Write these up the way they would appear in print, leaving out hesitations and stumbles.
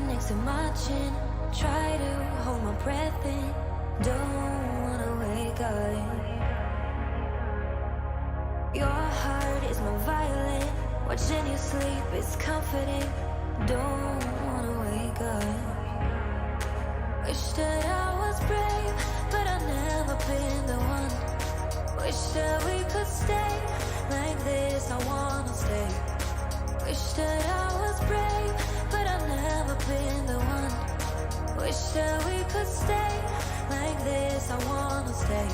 Next to my chin, try to hold my breath in, don't wanna wake up. Your heart is my violin, watching you sleep is comforting, don't wanna wake up. Wish that I was brave, but I've never been the one. Wish that we could stay like this, I wanna stay. Wish that I was brave, but I've never been the one. Wish that we could stay like this, I wanna stay.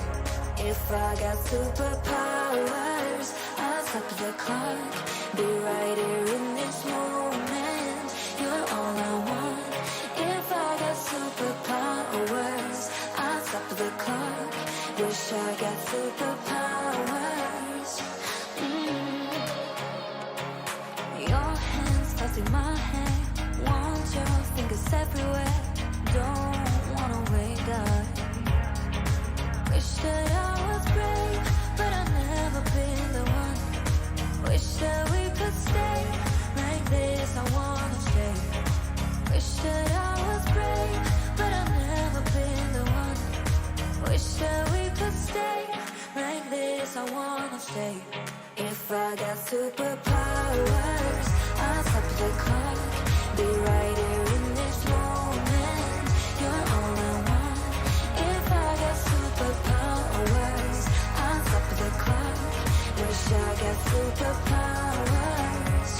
If I got superpowers, I'll stop the clock, be right here in this moment. You're all I want. If I got superpowers, I'll stop the clock. Wish I got superpowers. Your hands touching my hand, want your fingers everywhere, don't wanna wake up. Wish that I was brave, but I've never been the one. Wish that we could stay like this, I wanna stay. Wish that I was brave, but I've never been the one. Wish that we could stay like this, I wanna stay. If I got superpowers, I'll stop the clock, be right here in this moment. You're all I want. If I got superpowers, I'll stop the clock. Wish I got superpowers.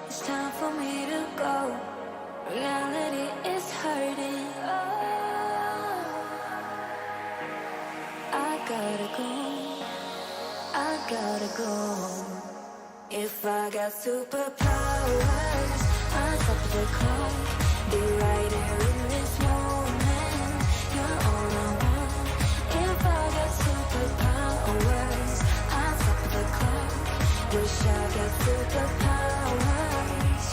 It's time for me to go. Reality is hurting. Oh, I gotta go. I gotta go. If I got superpowers, I'll stop the clock, be right here in this moment. You're all I want. If I got superpowers, I'll stop the clock. Wish I got superpowers.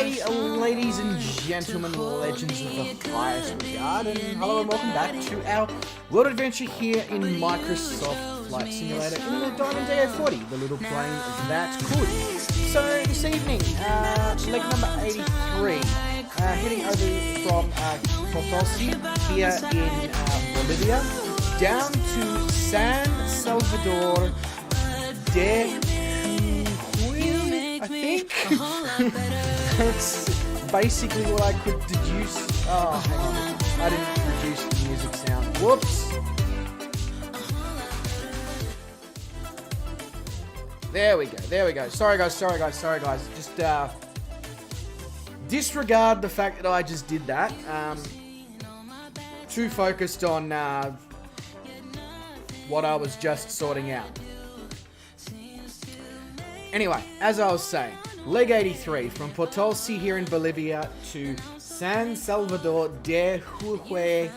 G'day, ladies and gentlemen, legends of the highest regard, and hello and welcome back to our world adventure here in Microsoft Flight Simulator in the Diamond DA40, the little plane that could. So this evening, leg number 83, heading over from Potosi here in Bolivia, down to San Salvador de Jujuy, I think. That's basically what I could deduce. Oh, hang on. I didn't reduce the music sound. Whoops. There we go. Sorry guys. Just disregard the fact that I just did that. Too focused on what I was just sorting out. Anyway, as I was saying, leg 83 from Potosi here in Bolivia to San Salvador de Jujuy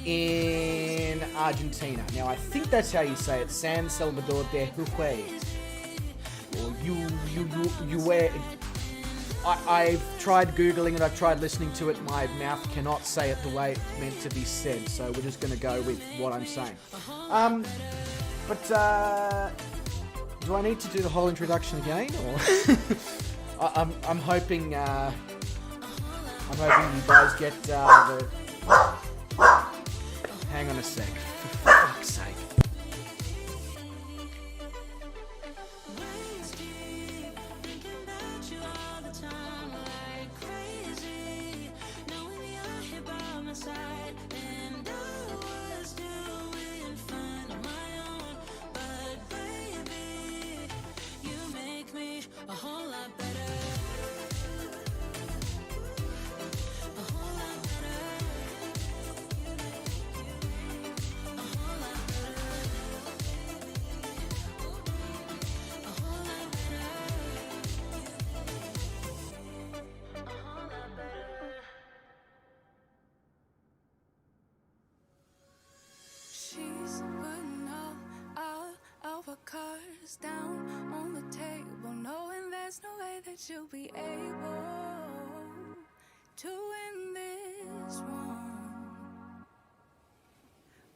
in Argentina. Now, I think that's how you say it, San Salvador de Jujuy. Or I've tried Googling it, I've tried listening to it, my mouth cannot say it the way it's meant to be said, so we're just going to go with what I'm saying. Do I need to do the whole introduction again, or I'm hoping you guys get the. Hang on a sec, for fuck's sake. Cards down on the table, knowing there's no way that you'll be able to win this one.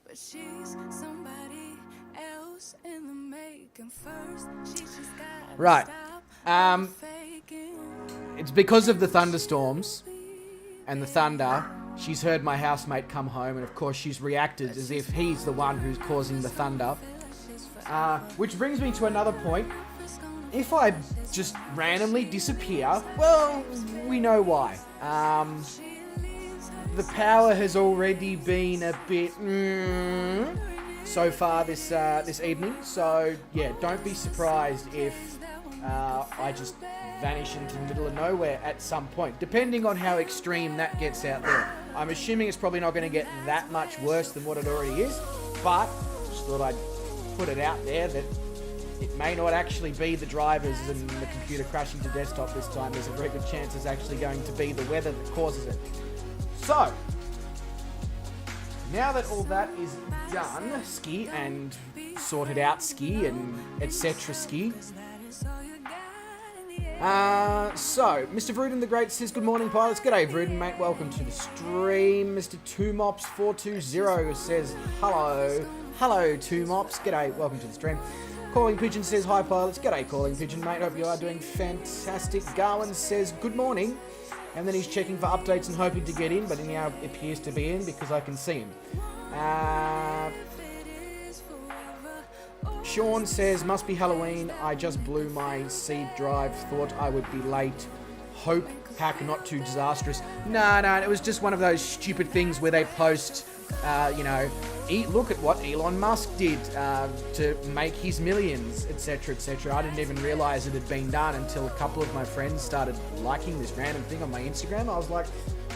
But she's somebody else in the making. First, she just got right. Stop It's because of the thunderstorms and the thunder. She's heard my housemate come home, and of course she's reacted as if he's the one who's causing the thunder. Which brings me to another point. If I just randomly disappear, well, we know why. The power has already been a bit so far this evening. So yeah, don't be surprised if I just vanish into the middle of nowhere at some point, depending on how extreme that gets out there. I'm assuming it's probably not going to get that much worse than what it already is, but just thought I'd put it out there that it may not actually be the drivers and the computer crashing to desktop this time. There's a very good chance it's actually going to be the weather that causes it. So, now that all that is done, ski, and sorted out ski, and etc. ski. So, Mr. Vruden the Great says, good morning, pilots. G'day, Vruden, mate. Welcome to the stream. Mr. 2mops420 says, hello. Hello, 2mops. G'day. Welcome to the stream. Calling Pigeon says, hi, pilots. G'day, Calling Pigeon, mate. Hope you are doing fantastic. Garwin says, good morning. And then he's checking for updates and hoping to get in, but he now appears to be in because I can see him. Sean says, must be Halloween. I just blew my seed drive. Thought I would be late. Hope hack not too disastrous. No, it was just one of those stupid things where they post, look at what Elon Musk did to make his millions, etc., etc. I didn't even realize it had been done until a couple of my friends started liking this random thing on my Instagram. I was like,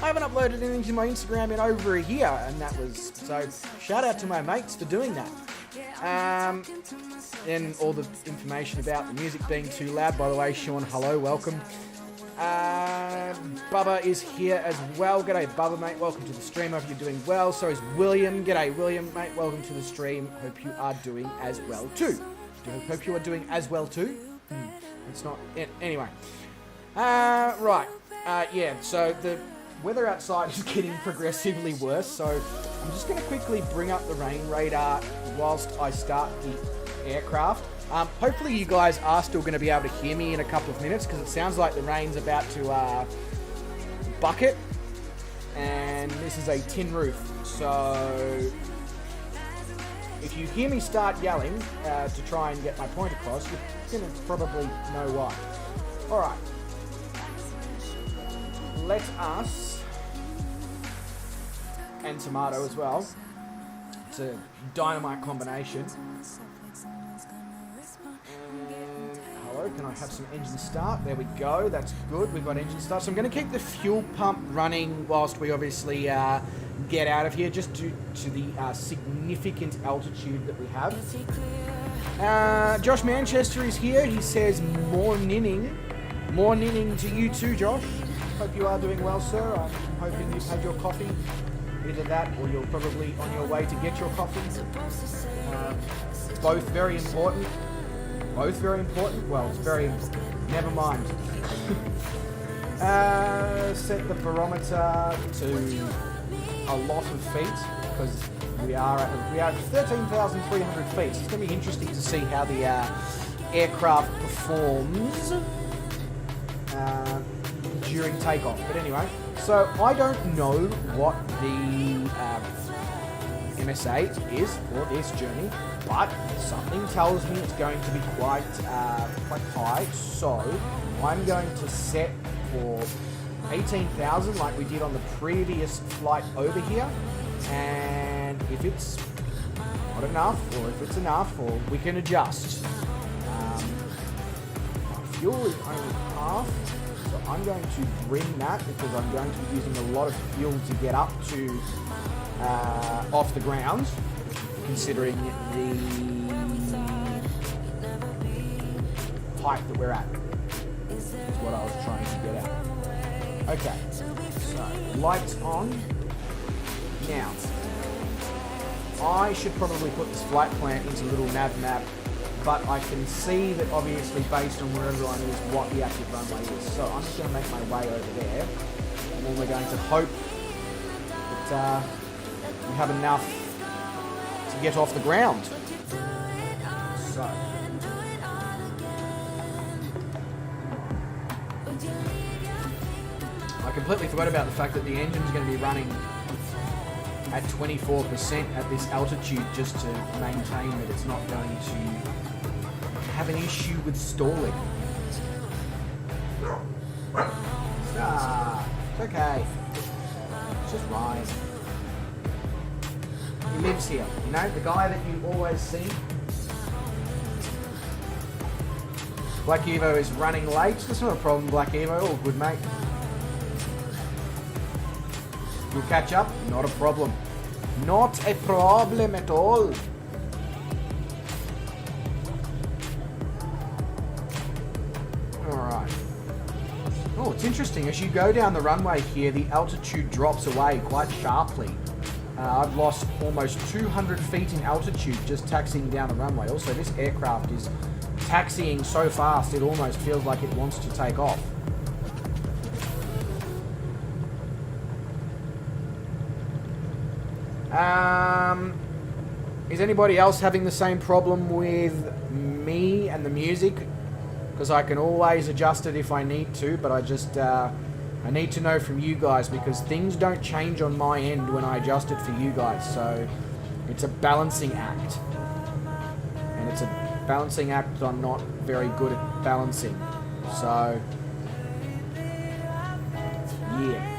I haven't uploaded anything to my Instagram in over a year, and that was, so shout out to my mates for doing that. Then all the information about the music being too loud. By the way, Sean, hello, welcome. Bubba is here as well. G'day, Bubba, mate. Welcome to the stream. Hope you're doing well. So is William. G'day, William, mate. Welcome to the stream. Hope you are doing as well too. Hope you are doing as well too. It's not. Anyway. Right. Yeah, so the weather outside is getting progressively worse, so I'm just going to quickly bring up the rain radar whilst I start the aircraft. Hopefully you guys are still going to be able to hear me in a couple of minutes, because it sounds like the rain's about to bucket, and this is a tin roof, so if you hear me start yelling to try and get my point across, you're going to probably know why. Alright, let us, and tomato as well, it's a dynamite combination. Hello, can I have some engine start? There we go, that's good, we've got engine start. So I'm going to keep the fuel pump running whilst we obviously get out of here, just due to the significant altitude that we have. Josh Manchester is here. He says, morning to you too, Josh. Hope you are doing well, sir. I'm hoping you've had your coffee. Either that or you're probably on your way to get your coffee. Both very important. Both very important? Well, it's very important. Never mind. Set the barometer to a lot of feet, because we are at 13,300 feet. So it's going to be interesting to see how the aircraft performs during takeoff. But anyway, so I don't know what the MSA is for this journey, but something tells me it's going to be quite high. So I'm going to set for 18,000 like we did on the previous flight over here, and if it's not enough or if it's enough, or we can adjust. My fuel is only half, so I'm going to bring that, because I'm going to be using a lot of fuel to get up to off the ground, considering the height that we're at, is what I was trying to get at. Okay, so lights on. Now, I should probably put this flight plan into little nav map, but I can see that obviously based on where everyone is, what the active runway is. So I'm just going to make my way over there, and then we're going to hope that we have enough to get off the ground. So. I completely forgot about the fact that the engine's going to be running at 24% at this altitude, just to maintain that it's not going to have an issue with stalling. It's okay. It's just Ryan. He lives here. You know, the guy that you always see. Black Evo is running late. That's not a problem, Black Evo. All good, mate. You'll catch up? Not a problem. Not a problem at all. Alright. Oh, it's interesting. As you go down the runway here, the altitude drops away quite sharply. I've lost almost 200 feet in altitude just taxiing down the runway. Also, this aircraft is taxiing so fast it almost feels like it wants to take off. Is anybody else having the same problem with me and the music? Because I can always adjust it if I need to, but I just I need to know from you guys, because things don't change on my end when I adjust it for you guys. So it's a balancing act, and it's a balancing act I'm not very good at balancing. So yeah.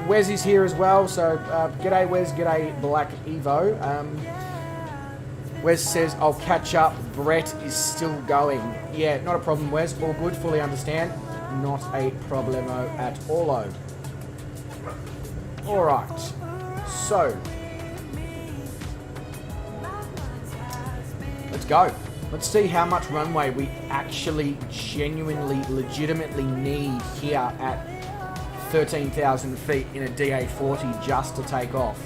Wes is here as well, so g'day Wes, g'day Black Evo. Wes says, I'll catch up, Brett is still going. Yeah, not a problem Wes, all good, fully understand. Not a problemo at all. Alright, so let's go. Let's see how much runway we actually genuinely, legitimately need here at 13,000 feet in a DA40 just to take off.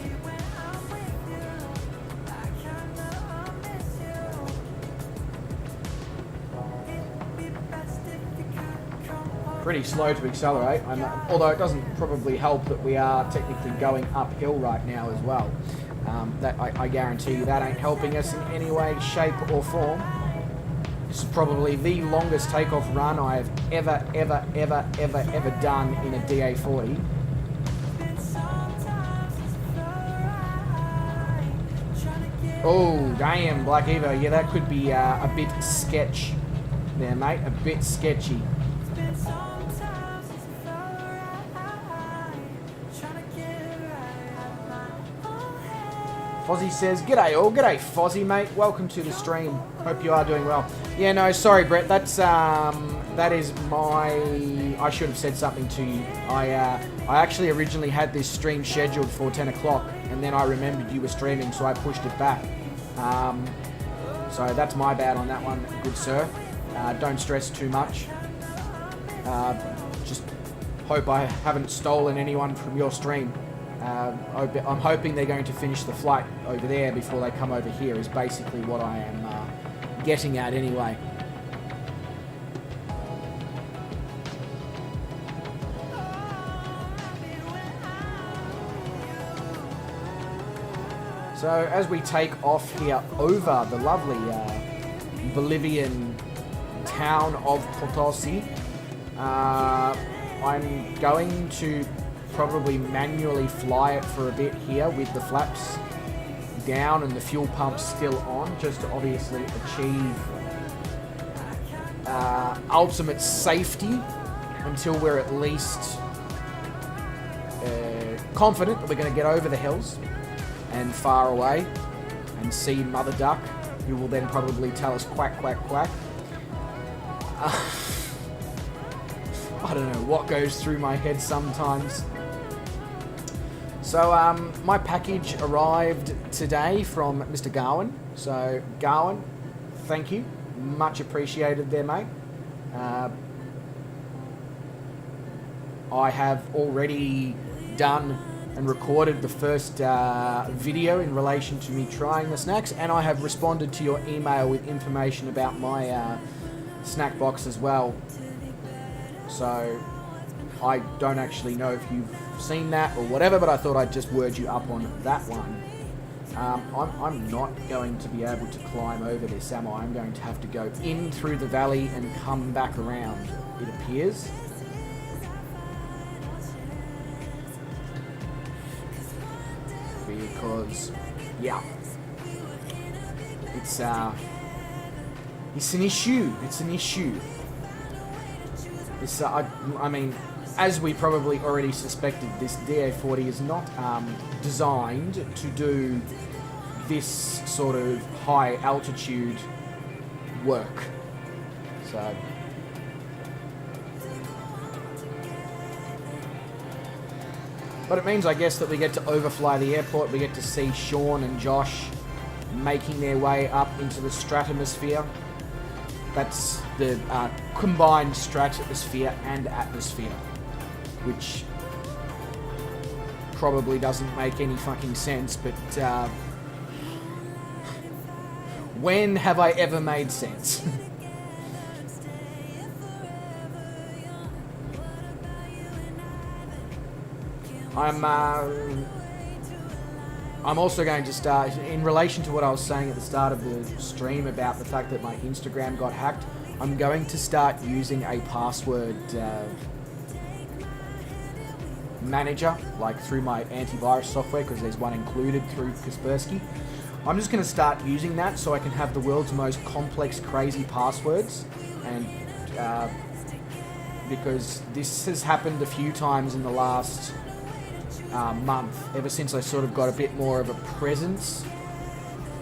pretty slow to accelerate, although it doesn't probably help that we are technically going uphill right now as well. That I guarantee you that ain't helping us in any way, shape or form. This is probably the longest takeoff run I have ever done in a DA40. Oh, damn, Black Evo. Yeah, that could be a bit sketch there, mate. A bit sketchy. Fozzie says, "G'day all, g'day Fozzie, mate. Welcome to the stream. Hope you are doing well." Yeah, no, sorry, Brett. That is my. I should have said something to you. I actually originally had this stream scheduled for 10 o'clock, and then I remembered you were streaming, so I pushed it back. So that's my bad on that one, good sir. Don't stress too much. Just hope I haven't stolen anyone from your stream. I'm hoping they're going to finish the flight over there before they come over here, is basically what I am getting at anyway. So as we take off here over the lovely Bolivian town of Potosi, I'm going to probably manually fly it for a bit here with the flaps down and the fuel pump still on, just to obviously achieve ultimate safety until we're at least confident that we're going to get over the hills and far away and see Mother Duck, who will then probably tell us quack, quack, quack. I don't know what goes through my head sometimes. So my package arrived today from Mr. Garwin. So Garwin, thank you. Much appreciated there, mate. I have already done and recorded the first video in relation to me trying the snacks, and I have responded to your email with information about my snack box as well. So I don't actually know if you've seen that or whatever, but I thought I'd just word you up on that one. I'm not going to be able to climb over this, am I? I'm going to have to go in through the valley and come back around, it appears. Because, yeah, it's an issue. It's an issue. It's, I mean, as we probably already suspected, this DA40 is not designed to do this sort of high altitude work. So but it means, I guess, that we get to overfly the airport. We get to see Sean and Josh making their way up into the stratosphere. That's the combined stratosphere and atmosphere, which probably doesn't make any fucking sense, but when have I ever made sense? I'm also going to start, in relation to what I was saying at the start of the stream about the fact that my Instagram got hacked, I'm going to start using a password manager, like through my antivirus software, because there's one included through Kaspersky. I'm just going to start using that so I can have the world's most complex, crazy passwords, and because this has happened a few times in the last month, ever since I sort of got a bit more of a presence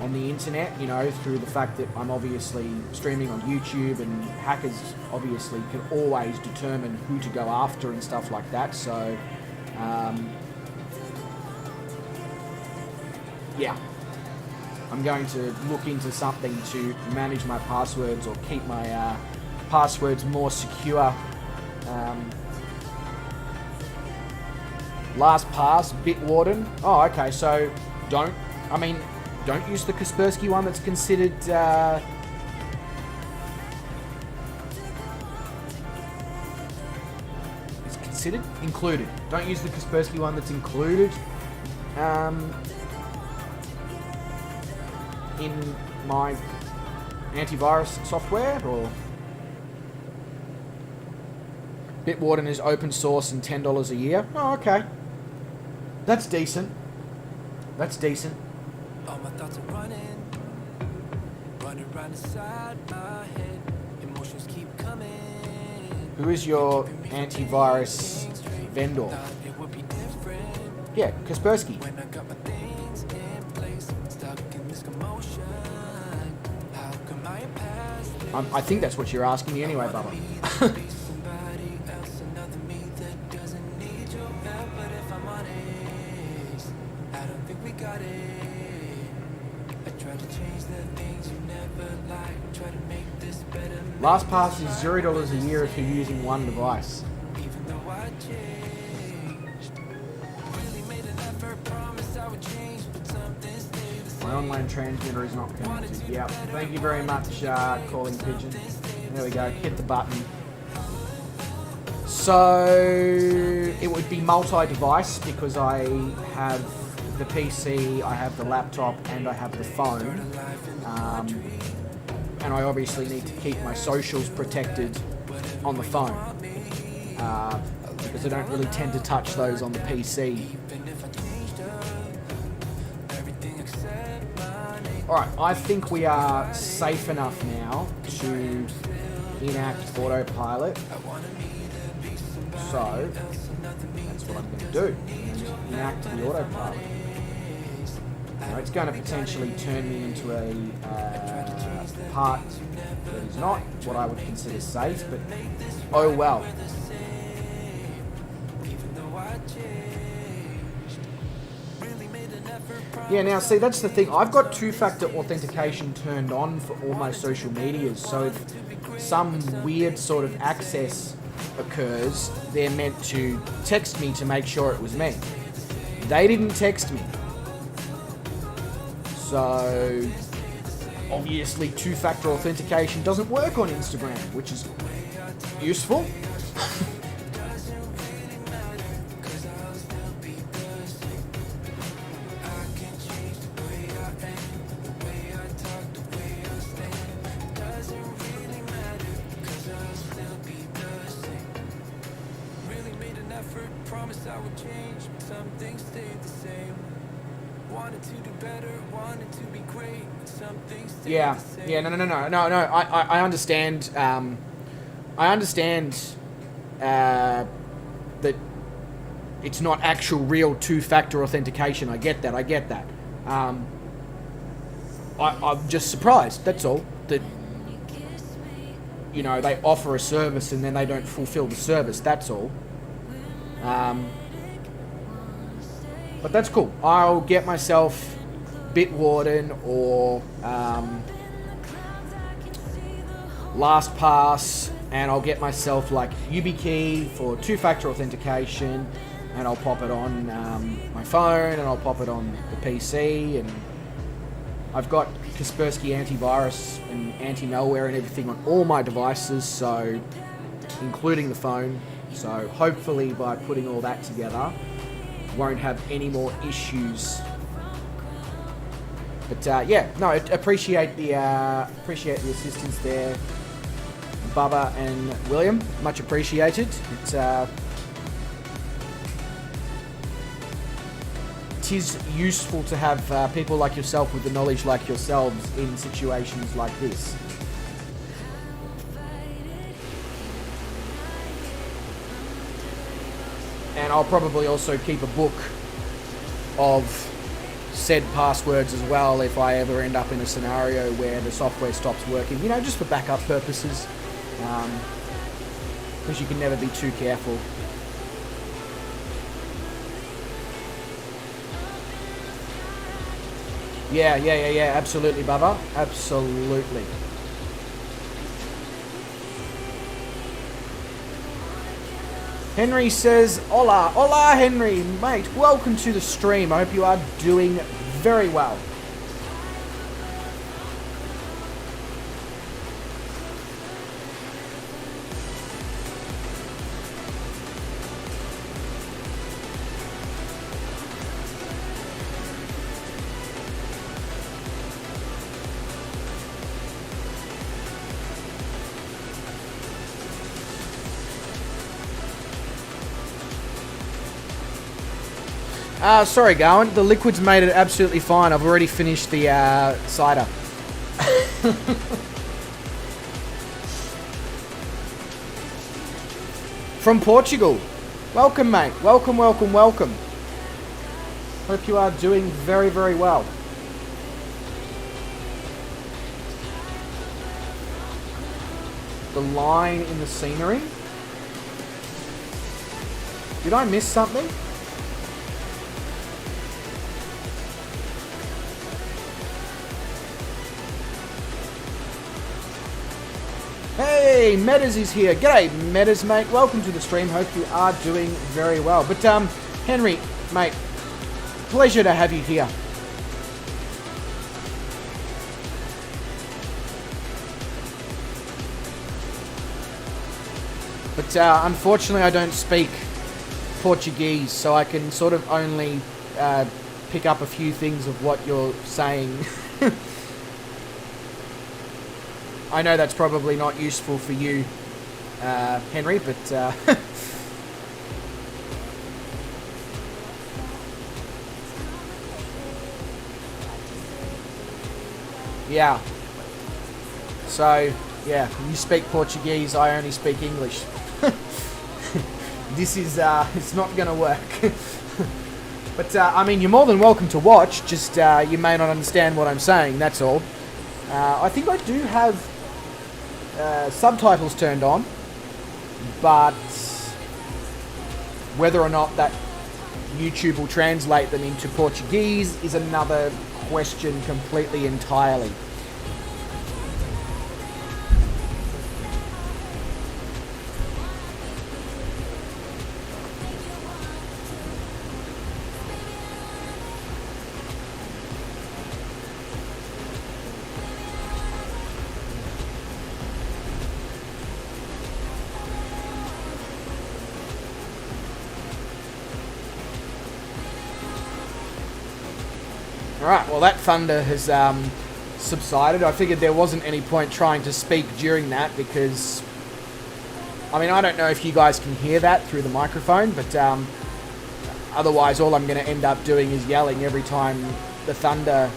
on the internet, you know, through the fact that I'm obviously streaming on YouTube, and hackers obviously can always determine who to go after and stuff like that. So yeah, I'm going to look into something to manage my passwords or keep my passwords more secure. LastPass, Bitwarden. Oh, okay, so don't use the Kaspersky one. That's considered considered. Included. Don't use the Kaspersky one that's included in my antivirus software. Or Bitwarden is open source and $10 a year. Oh, okay. That's decent. That's decent. All my thoughts are running around inside my head. Emotions keep coming. Who is your antivirus vendor? It would be different Yeah, Kaspersky. when I got my things in place. Stuck in this commotion. How come I am past it? I think that's what you're asking me anyway, Bubba. Be somebody else, another me that doesn't need your help. But if I'm honest, I don't think we got it. I try to change the things you never liked. Try to make this better. LastPass is $0 a year if you're using one device. Even though I changed, really made an effort, promise I would change, but something stayed the same. My online transmitter is not connected. Yep. Thank you very much, Calling Pigeon. There we go. Hit the button. So it would be multi-device because I have the PC, I have the laptop, and I have the phone. And I obviously need to keep my socials protected on the phone because I don't really tend to touch those on the PC. Alright, I think we are safe enough now to enact autopilot. So, that's what I'm going to do. Enact the autopilot. Now, it's going to potentially turn me into a part that is not what I would consider safe, but oh well. Yeah, now see, that's the thing. I've got two-factor authentication turned on for all my social medias, so if some weird sort of access occurs, they're meant to text me to make sure it was me. They didn't text me. So, obviously, two-factor authentication doesn't work on Instagram, which is useful. No. I understand. I understand that it's not actual real two-factor authentication. I get that. I'm just surprised. That's all. That they offer a service and then they don't fulfill the service. That's all. But that's cool. I'll get myself Bitwarden or LastPass, and I'll get myself like YubiKey for two-factor authentication, and I'll pop it on my phone, and I'll pop it on the PC, and I've got Kaspersky antivirus and anti-malware and everything on all my devices, so including the phone. So hopefully by putting all that together, won't have any more issues. But I appreciate the assistance there, Bubba and William. Much appreciated. Tis useful to have people like yourself with the knowledge like yourselves in situations like this. And I'll probably also keep a book of said passwords as well if I ever end up in a scenario where the software stops working, just for backup purposes, because you can never be too careful. Yeah, absolutely, Bubba, absolutely. Henry says, Hola Henry, mate, welcome to the stream. I hope you are doing very well. Sorry, Gowan. The liquid's made it absolutely fine. I've already finished the cider. From Portugal. Welcome, mate. Welcome, welcome, welcome. Hope you are doing very, very well. The line in the scenery. Did I miss something? Hey, Metas is here. G'day, Metas, mate. Welcome to the stream. Hope you are doing very well. But, Henry, mate, pleasure to have you here. But, unfortunately, I don't speak Portuguese, so I can sort of only pick up a few things of what you're saying. I know that's probably not useful for you, Henry, but yeah. So, yeah, you speak Portuguese, I only speak English. This is, it's not gonna work. But, I mean, you're more than welcome to watch, just you may not understand what I'm saying, that's all. I think I do have subtitles turned on, but whether or not that YouTube will translate them into Portuguese is another question completely entirely. Alright, well that thunder has subsided. I figured there wasn't any point trying to speak during that because, I mean, I don't know if you guys can hear that through the microphone, but otherwise all I'm going to end up doing is yelling every time the thunder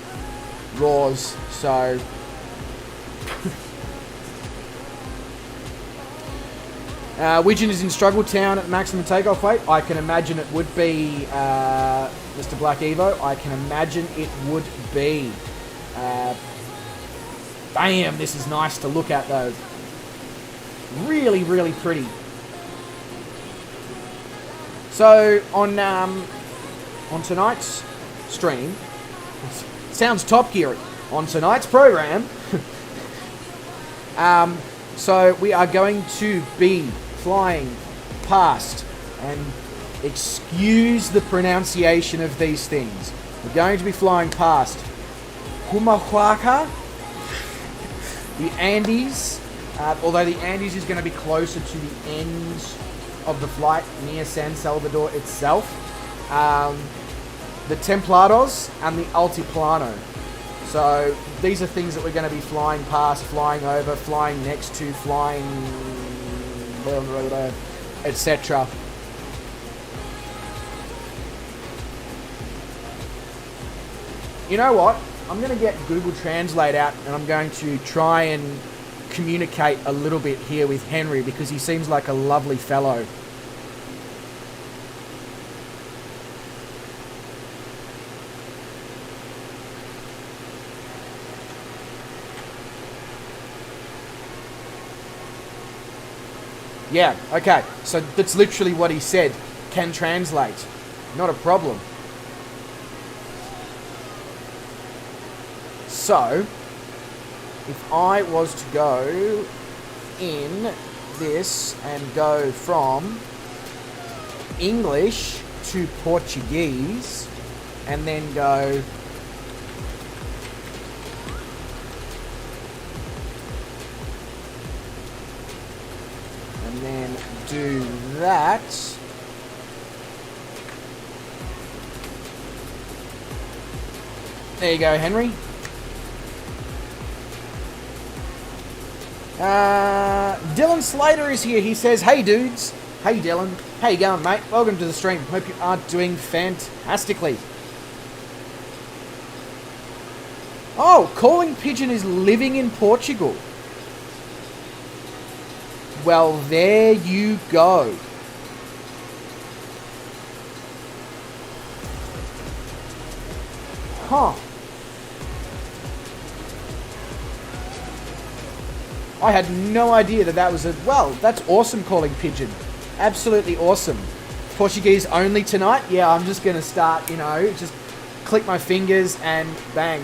roars, so... Widgeon is in Struggle Town at maximum takeoff weight. I can imagine it would be, Mr. Black Evo. I can imagine it would be. Damn, this is nice to look at though. Really, really pretty. So, on tonight's stream, sounds Top Gear. On tonight's program, so we are going to be flying past, and excuse the pronunciation of these things, we're going to be flying past Humahuaca, the Andes, although the Andes is going to be closer to the end of the flight near San Salvador itself, the Templados and the Altiplano. So these are things that we're going to be flying past, flying over, flying next to, flying, etc. You know what? I'm going to get Google Translate out and I'm going to try and communicate a little bit here with Henry because he seems like a lovely fellow. Yeah, okay, so that's literally what he said. Can translate. Not a problem. So, if I was to go in this and go from English to Portuguese and then go and then do that, there you go, Henry. Dylan Slater is here. He says, hey dudes, Hey Dylan, how you going, mate? Welcome to the stream. Hope you are doing fantastically. Oh, Calling Pigeon is living in Portugal. Well, there you go. Huh. I had no idea that was a... Well, that's awesome, Calling Pigeon. Absolutely awesome. Portuguese only tonight? Yeah, I'm just going to start, you know, just click my fingers and bang.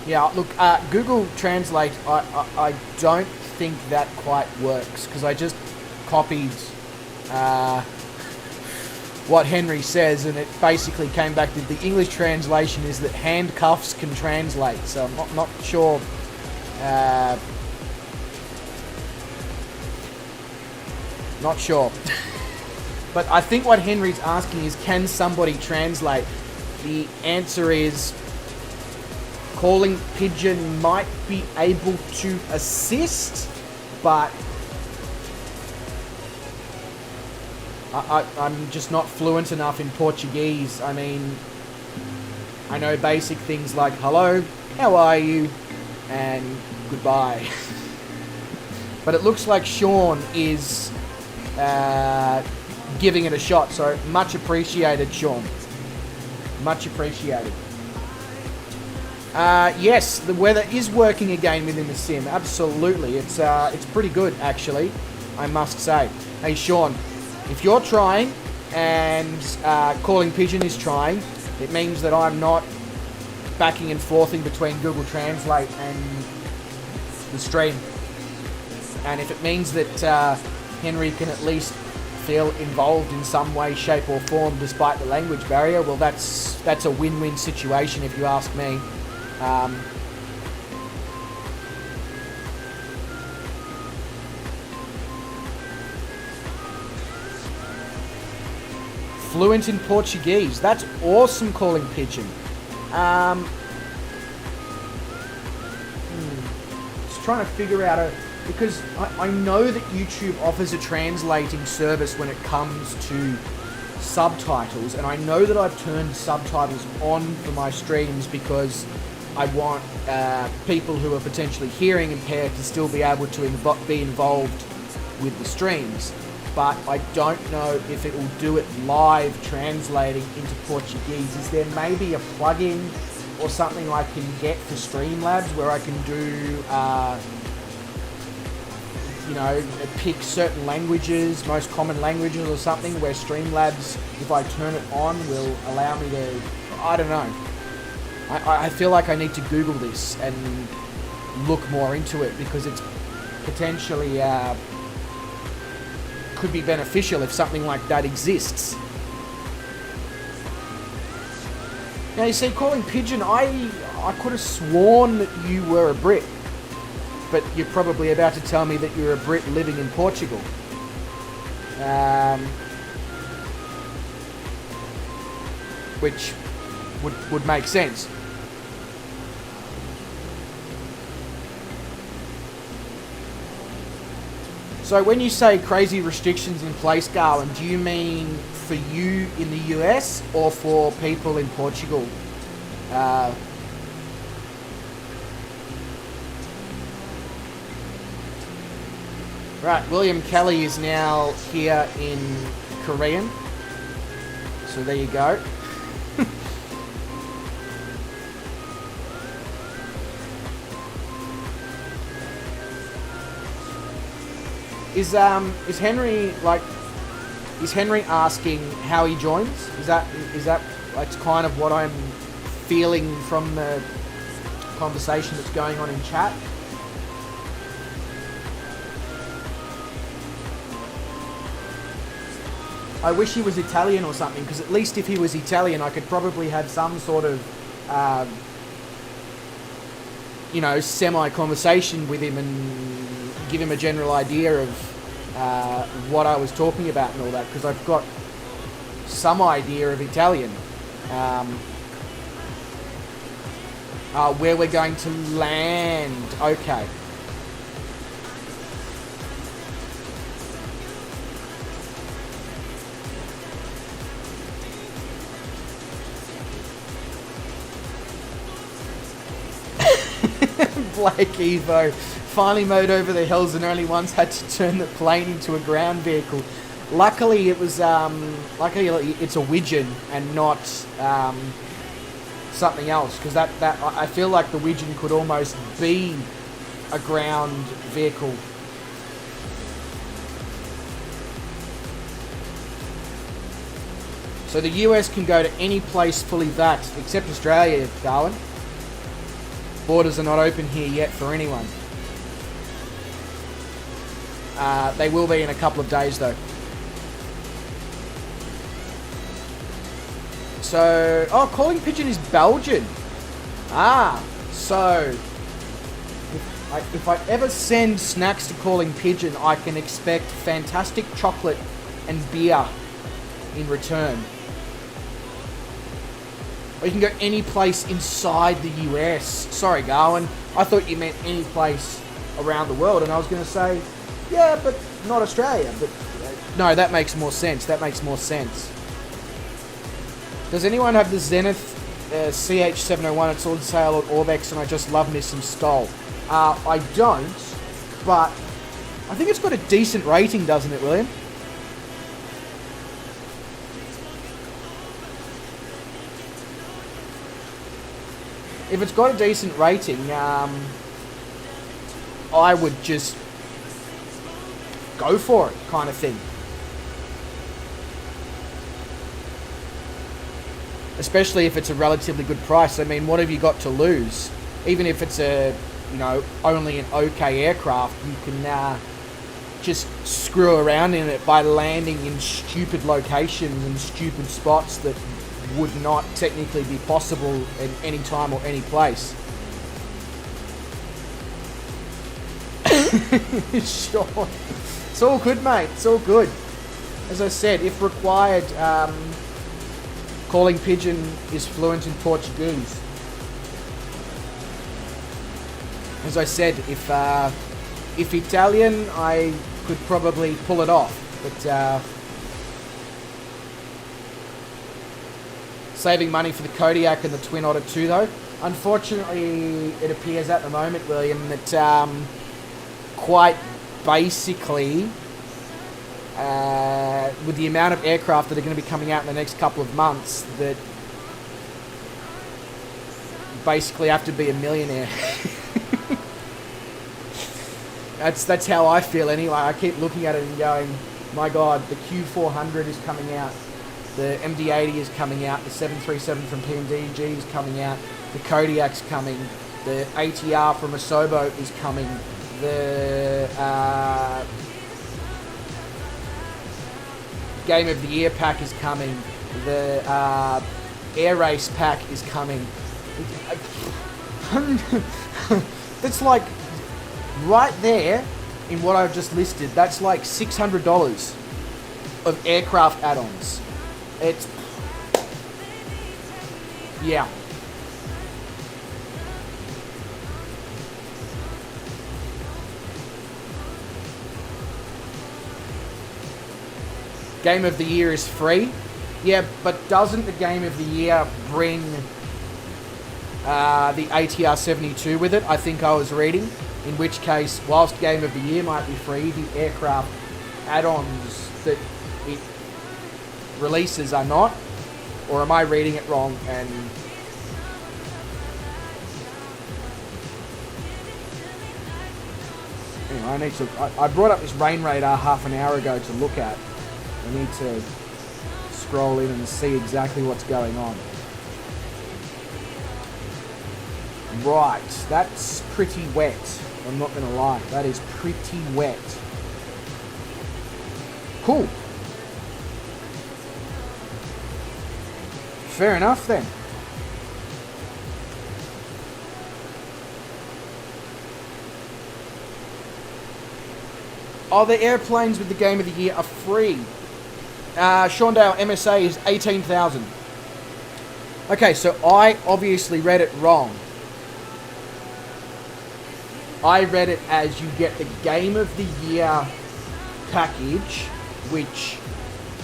Yeah, look, Google Translate, I don't think that quite works, because I just copied what Henry says, and it basically came back to the English translation is that handcuffs can translate, so I'm not sure. Not sure. But I think what Henry's asking is, can somebody translate? The answer is... Calling Pigeon might be able to assist, but I'm just not fluent enough in Portuguese. I mean, I know basic things like hello, how are you, and goodbye. But it looks like Sean is giving it a shot, so much appreciated, Sean. Much appreciated. Yes, the weather is working again within the sim. Absolutely, it's pretty good actually, I must say. Hey Sean, if you're trying and Calling Pigeon is trying, it means that I'm not backing and forthing between Google Translate and the stream. And if it means that Henry can at least feel involved in some way, shape, or form despite the language barrier, well, that's a win-win situation if you ask me. Fluent in Portuguese. That's awesome, Calling Pigeon. Just trying to figure out because I know that YouTube offers a translating service when it comes to subtitles, and I know that I've turned subtitles on for my streams because I want people who are potentially hearing impaired to still be able to be involved with the streams. But I don't know if it will do it live translating into Portuguese. Is there maybe a plugin or something I can get for Streamlabs where I can do, you know, pick certain languages, most common languages or something, where Streamlabs, if I turn it on, will allow me to, I don't know. I feel like I need to Google this and look more into it because it's potentially could be beneficial if something like that exists. Now you see, Calling Pigeon, I could have sworn that you were a Brit, but you're probably about to tell me that you're a Brit living in Portugal. Which would make sense. So when you say crazy restrictions in place, Garland, do you mean for you in the US or for people in Portugal? Right, William Kelly is now here in Korean. So there you go. Is Henry asking how he joins? Is that that's kind of what I'm feeling from the conversation that's going on in chat. I wish he was Italian or something, because at least if he was Italian, I could probably have some sort of, you know, semi-conversation with him and give him a general idea of what I was talking about and all that, because I've got some idea of Italian. Where we're going to land. Okay. Blake Evo finally mowed over the hills and only once had to turn the plane into a ground vehicle. Luckily, it was luckily it's a widgeon and not something else, because that I feel like the widgeon could almost be a ground vehicle. So the US can go to any place fully vaxxed except Australia, Darwin. Borders are not open here yet for anyone. They will be in a couple of days though. So, oh, Calling Pigeon is Belgian. So if I ever send snacks to Calling Pigeon, I can expect fantastic chocolate and beer in return. Or you can go any place inside the US. Sorry, Garwin. I thought you meant any place around the world, and I was going to say, yeah, but not Australia. But no, that makes more sense. That makes more sense. Does anyone have the Zenith CH701? It's on sale at Orbex, and I just love me some Skull. I don't, but I think it's got a decent rating, doesn't it, William? If it's got a decent rating, I would just go for it, kind of thing. Especially if it's a relatively good price. I mean, what have you got to lose? Even if it's a, you know, only an okay aircraft, you can just screw around in it by landing in stupid locations and stupid spots that would not technically be possible at any time or any place. Sure. It's all good, mate. It's all good. As I said, if required, Calling Pigeon is fluent in Portuguese. As I said, if Italian, I could probably pull it off, but saving money for the Kodiak and the Twin Otter 2 though. Unfortunately, it appears at the moment, William, that quite basically, with the amount of aircraft that are going to be coming out in the next couple of months, that basically have to be a millionaire. That's how I feel anyway. I keep looking at it and going, my God, the Q400 is coming out. The MD-80 is coming out, the 737 from PMDG is coming out, the Kodiak's coming, the ATR from Asobo is coming, the Game of the Year pack is coming, the Air Race pack is coming. That's like, right there, in what I've just listed, that's like $600 of aircraft add-ons. It's, yeah. Game of the Year is free. Yeah, but doesn't the Game of the Year bring the ATR 72 with it? I think I was reading. In which case, whilst Game of the Year might be free, the aircraft add-ons that it releases are not, or am I reading it wrong? And anyway, I need to. I brought up this rain radar half an hour ago to look at. I need to scroll in and see exactly what's going on. Right, that's pretty wet. I'm not going to lie. That is pretty wet. Cool. Fair enough then. Oh, the airplanes with the Game of the Year are free. Shawndale MSA is 18,000. Okay, so I obviously read it wrong. I read it as you get the Game of the Year package, which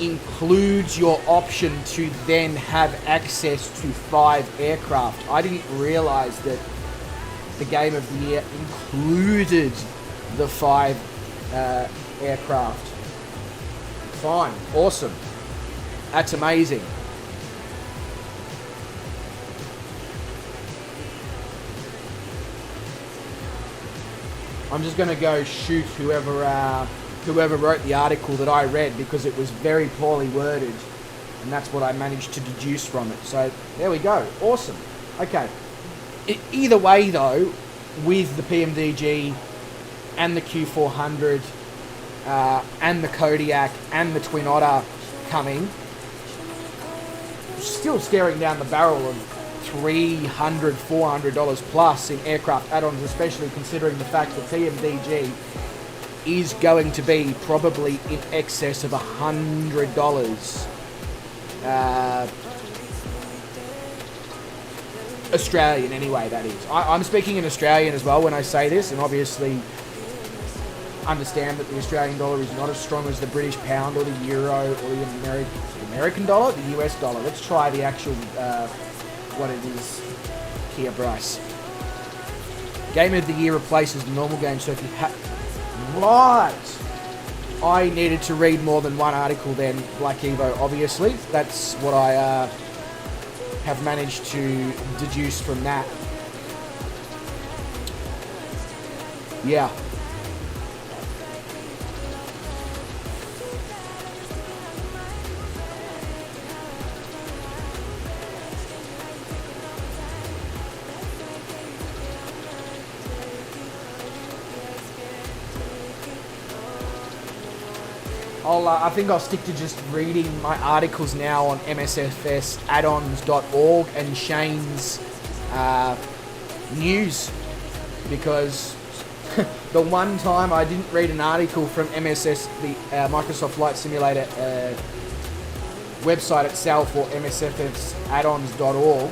includes your option to then have access to 5 aircraft. I didn't realize that the Game of the Year included the 5 aircraft. Fine, awesome. That's amazing. I'm just going to go shoot whoever wrote the article that I read, because it was very poorly worded, and that's what I managed to deduce from it. So there we go. Awesome. Okay. Either way, though, with the PMDG and the Q400 and the Kodiak and the Twin Otter coming, still staring down the barrel of $300, $400 plus in aircraft add-ons, especially considering the fact that PMDG is going to be probably in excess of $100. Australian anyway, that is. I'm speaking in Australian as well when I say this, and obviously understand that the Australian dollar is not as strong as the British pound or the euro or the American dollar, the US dollar. Let's try the actual, what it is here, Bryce. Game of the Year replaces the normal game, so if you have... Right! I needed to read more than one article then, Black Evo, obviously. That's what I have managed to deduce from that. Yeah. I think I'll stick to just reading my articles now on MSFS addons.org and Shane's news, because the one time I didn't read an article from MSS, the Microsoft Flight Simulator website itself, or MSFS addons.org,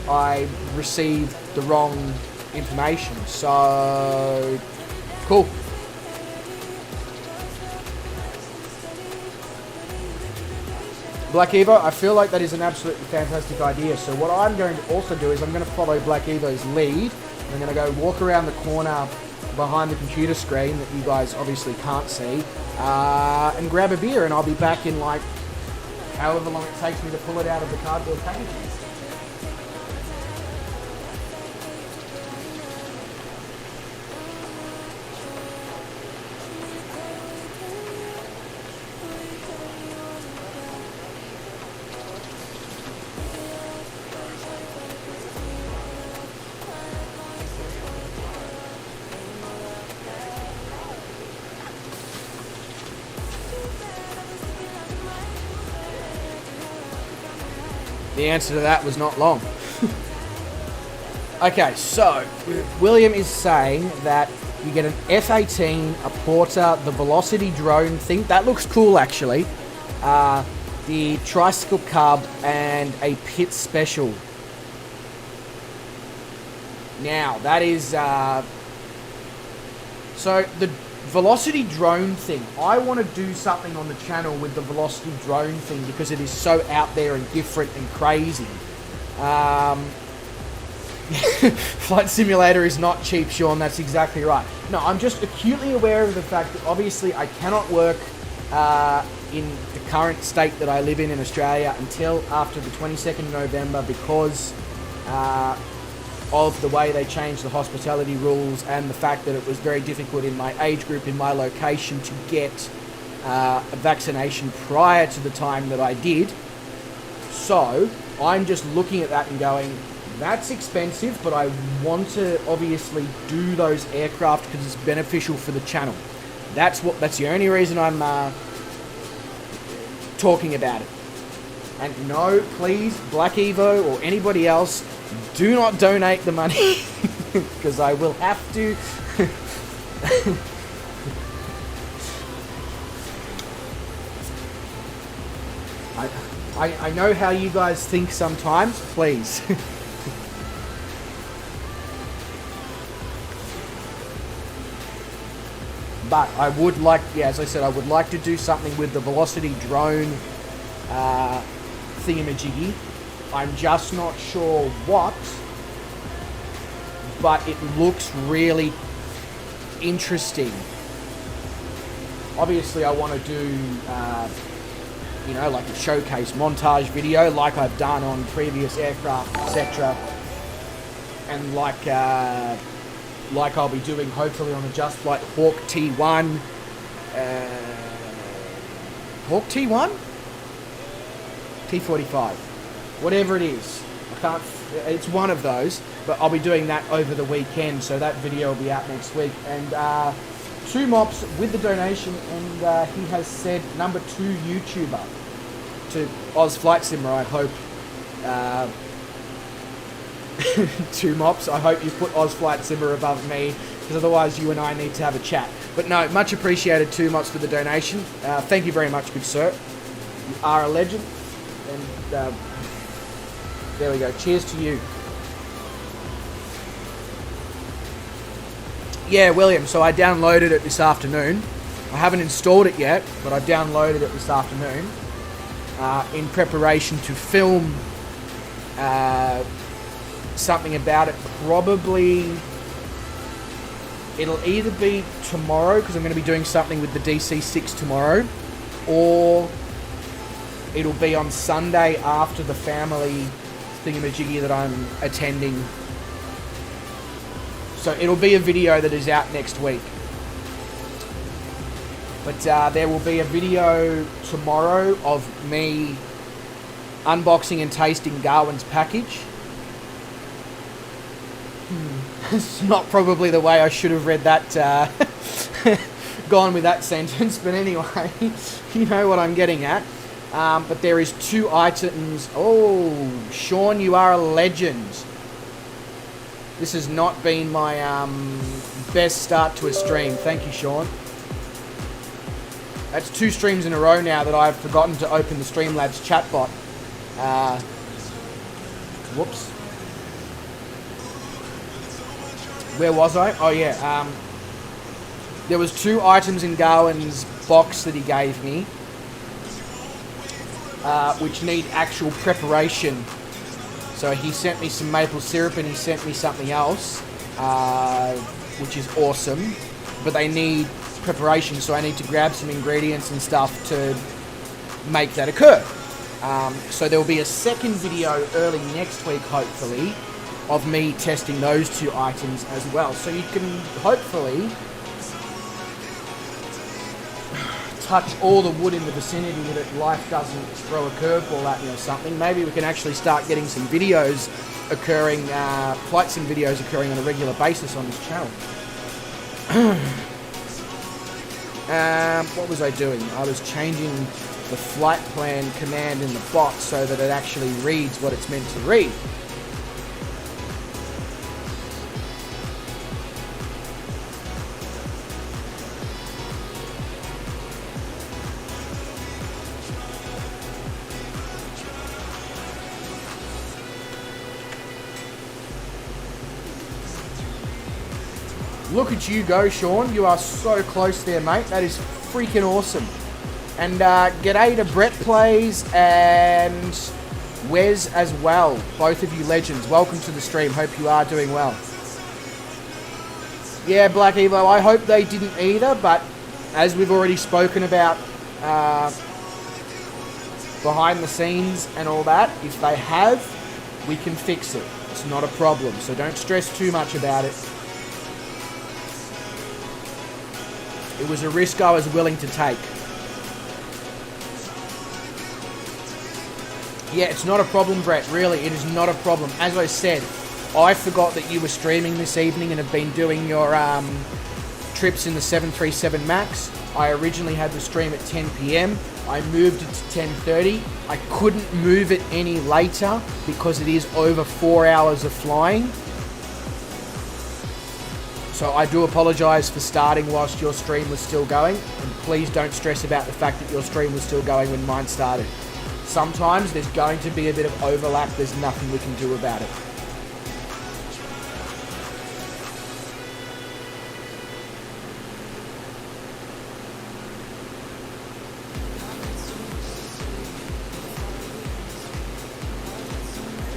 I received the wrong information. So, cool. Black Evo, I feel like that is an absolutely fantastic idea. So what I'm going to also do is I'm going to follow Black Evo's lead. I'm going to go walk around the corner behind the computer screen that you guys obviously can't see, and grab a beer, and I'll be back in like however long it takes me to pull it out of the cardboard packaging. The answer to that was not long. Okay, so William is saying that you get an F-18, a Porter, the Velocity drone thing. That looks cool, actually. The Tricycle Cub and a Pit Special. Now, that is... so, the Velocity drone thing. I want to do something on the channel with the Velocity drone thing because it is so out there and different and crazy. Flight Simulator is not cheap, Sean. That's exactly right. No, I'm just acutely aware of the fact that obviously I cannot work in the current state that I live in Australia until after the 22nd of November because of the way they changed the hospitality rules and the fact that it was very difficult in my age group, in my location, to get a vaccination prior to the time that I did. So I'm just looking at that and going, That's expensive, but I want to obviously do those aircraft because it's beneficial for the channel. That's the only reason I'm talking about it. And no, please, Black Evo or anybody else, do not donate the money because I will have to. I know how you guys think sometimes, please. But I would like, yeah, as I said, I would like to do something with the Velocity drone thingamajiggy. I'm just not sure what, but it looks really interesting. Obviously, I want to do, you know, like a showcase montage video like I've done on previous aircraft, etc. And like I'll be doing hopefully on a Just Flight Hawk T1. Hawk T1? T45. Whatever it is. I can't, it's one of those, but I'll be doing that over the weekend, so that video will be out next week. And 2 mops with the donation, and he has said number 2 YouTuber to Oz Flight Simmer, I hope. 2 mops. I hope you put Oz Flight Simmer above me, because otherwise you and I need to have a chat. But no, much appreciated 2 mops for the donation. Thank you very much, good sir. You are a legend. And there we go. Cheers to you. Yeah, William, so I downloaded it this afternoon. I haven't installed it yet, but I downloaded it this afternoon in preparation to film something about it. Probably it'll either be tomorrow, because I'm going to be doing something with the DC-6 tomorrow, or it'll be on Sunday after the family thingamajiggy that I'm attending. So it'll be a video that is out next week. But there will be a video tomorrow of me unboxing and tasting Garwin's package. It's not probably the way I should have read that, gone with that sentence, but anyway, you know what I'm getting at. But there is 2 items. Oh, Sean, you are a legend. This has not been my best start to a stream. Thank you, Sean. That's 2 streams in a row now that I've forgotten to open the Streamlabs chatbot. Whoops. Where was I? Oh, yeah. There was 2 items in Garwin's box that he gave me, which need actual preparation. So he sent me some maple syrup and he sent me something else, which is awesome. But they need preparation, so I need to grab some ingredients and stuff to make that occur. So there will be a second video early next week, hopefully, of me testing those 2 items as well. So you can hopefully touch all the wood in the vicinity that life doesn't throw a curveball at me or something. Maybe we can actually start getting some videos occurring, flight sim videos occurring on a regular basis on this channel. What was I doing? I was changing the flight plan command in the bot so that it actually reads what it's meant to read. Look at you go, Sean. You are so close there, mate. That is freaking awesome. And g'day to Brett Plays and Wes as well. Both of you legends. Welcome to the stream. Hope you are doing well. Yeah, Black Evo, I hope they didn't either, but as we've already spoken about behind the scenes and all that, if they have, we can fix it. It's not a problem, so don't stress too much about it. It was a risk I was willing to take. Yeah, it's not a problem, Brett. Really, it is not a problem. As I said, I forgot that you were streaming this evening and have been doing your trips in the 737 MAX. I originally had the stream at 10 p.m. I moved it to 10:30. I couldn't move it any later because it is over 4 hours of flying. So I do apologise for starting whilst your stream was still going. And please don't stress about the fact that your stream was still going when mine started. Sometimes there's going to be a bit of overlap. There's nothing we can do about it.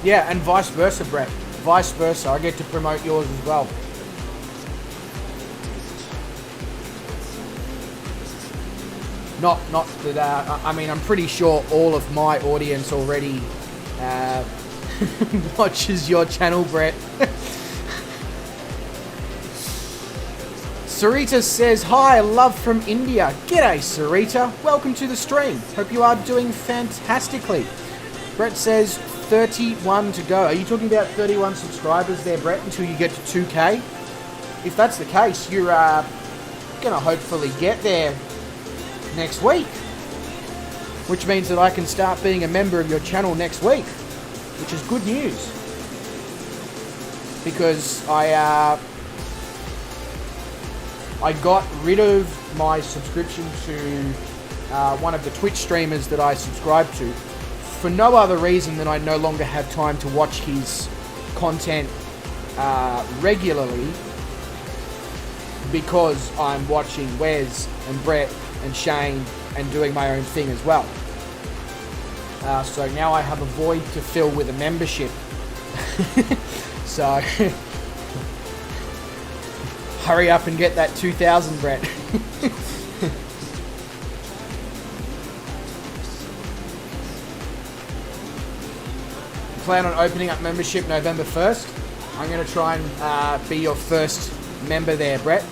Yeah, and vice versa, Brett. Vice versa. I get to promote yours as well. Not that, I mean, I'm pretty sure all of my audience already watches your channel, Brett. Sarita says, hi, love from India. G'day, Sarita. Welcome to the stream. Hope you are doing fantastically. Brett says, 31 to go. Are you talking about 31 subscribers there, Brett, until you get to 2K? If that's the case, you're going to hopefully get there next week, which means that I can start being a member of your channel next week, which is good news, because I got rid of my subscription to one of the Twitch streamers that I subscribe to for no other reason than I no longer have time to watch his content regularly, because I'm watching Wes and Brett and Shane and doing my own thing as well. So now I have a void to fill with a membership. So hurry up and get that 2,000, Brett. Plan on opening up membership November 1st. I'm going to try and be your first member there, Brett.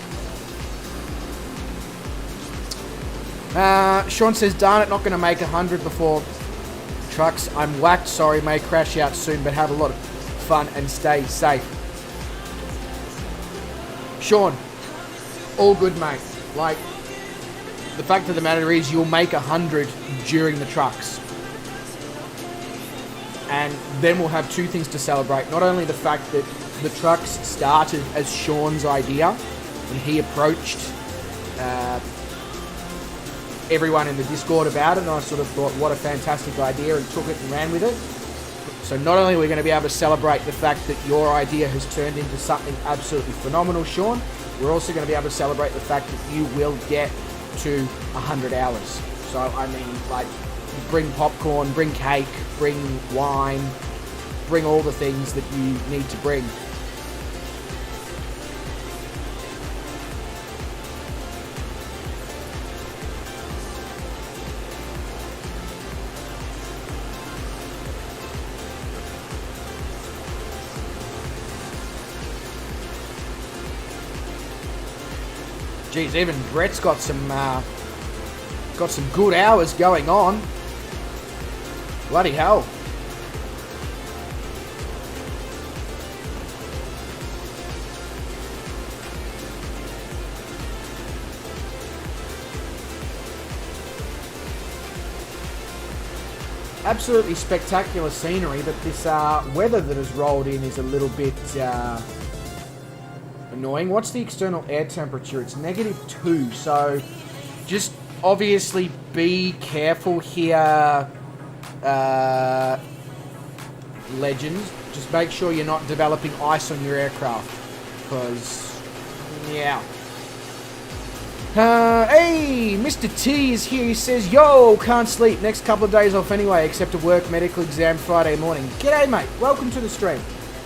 Sean says, darn it, not going to make 100 before trucks. I'm whacked, sorry, may crash out soon, but have a lot of fun and stay safe. Sean, all good, mate. Like, the fact of the matter is you'll make 100 during the trucks. And then we'll have two things to celebrate. Not only the fact that the trucks started as Sean's idea, and he approached everyone in the Discord about it, and I sort of thought, what a fantastic idea, and took it and ran with it. So not only are we going to be able to celebrate the fact that your idea has turned into something absolutely phenomenal, Sean, we're also going to be able to celebrate the fact that you will get to 100 hours. So, I mean, like, bring popcorn, bring cake, bring wine, bring all the things that you need to bring. Geez, even Brett's got some good hours going on. Bloody hell. Absolutely spectacular scenery, but this weather that has rolled in is a little bit annoying. What's the external air temperature? It's -2, so just obviously be careful here, legends. Just make sure you're not developing ice on your aircraft, because, yeah. Hey, Mr. T is here. He says, yo, can't sleep. Next couple of days off anyway, except a work medical exam Friday morning. G'day, mate. Welcome to the stream.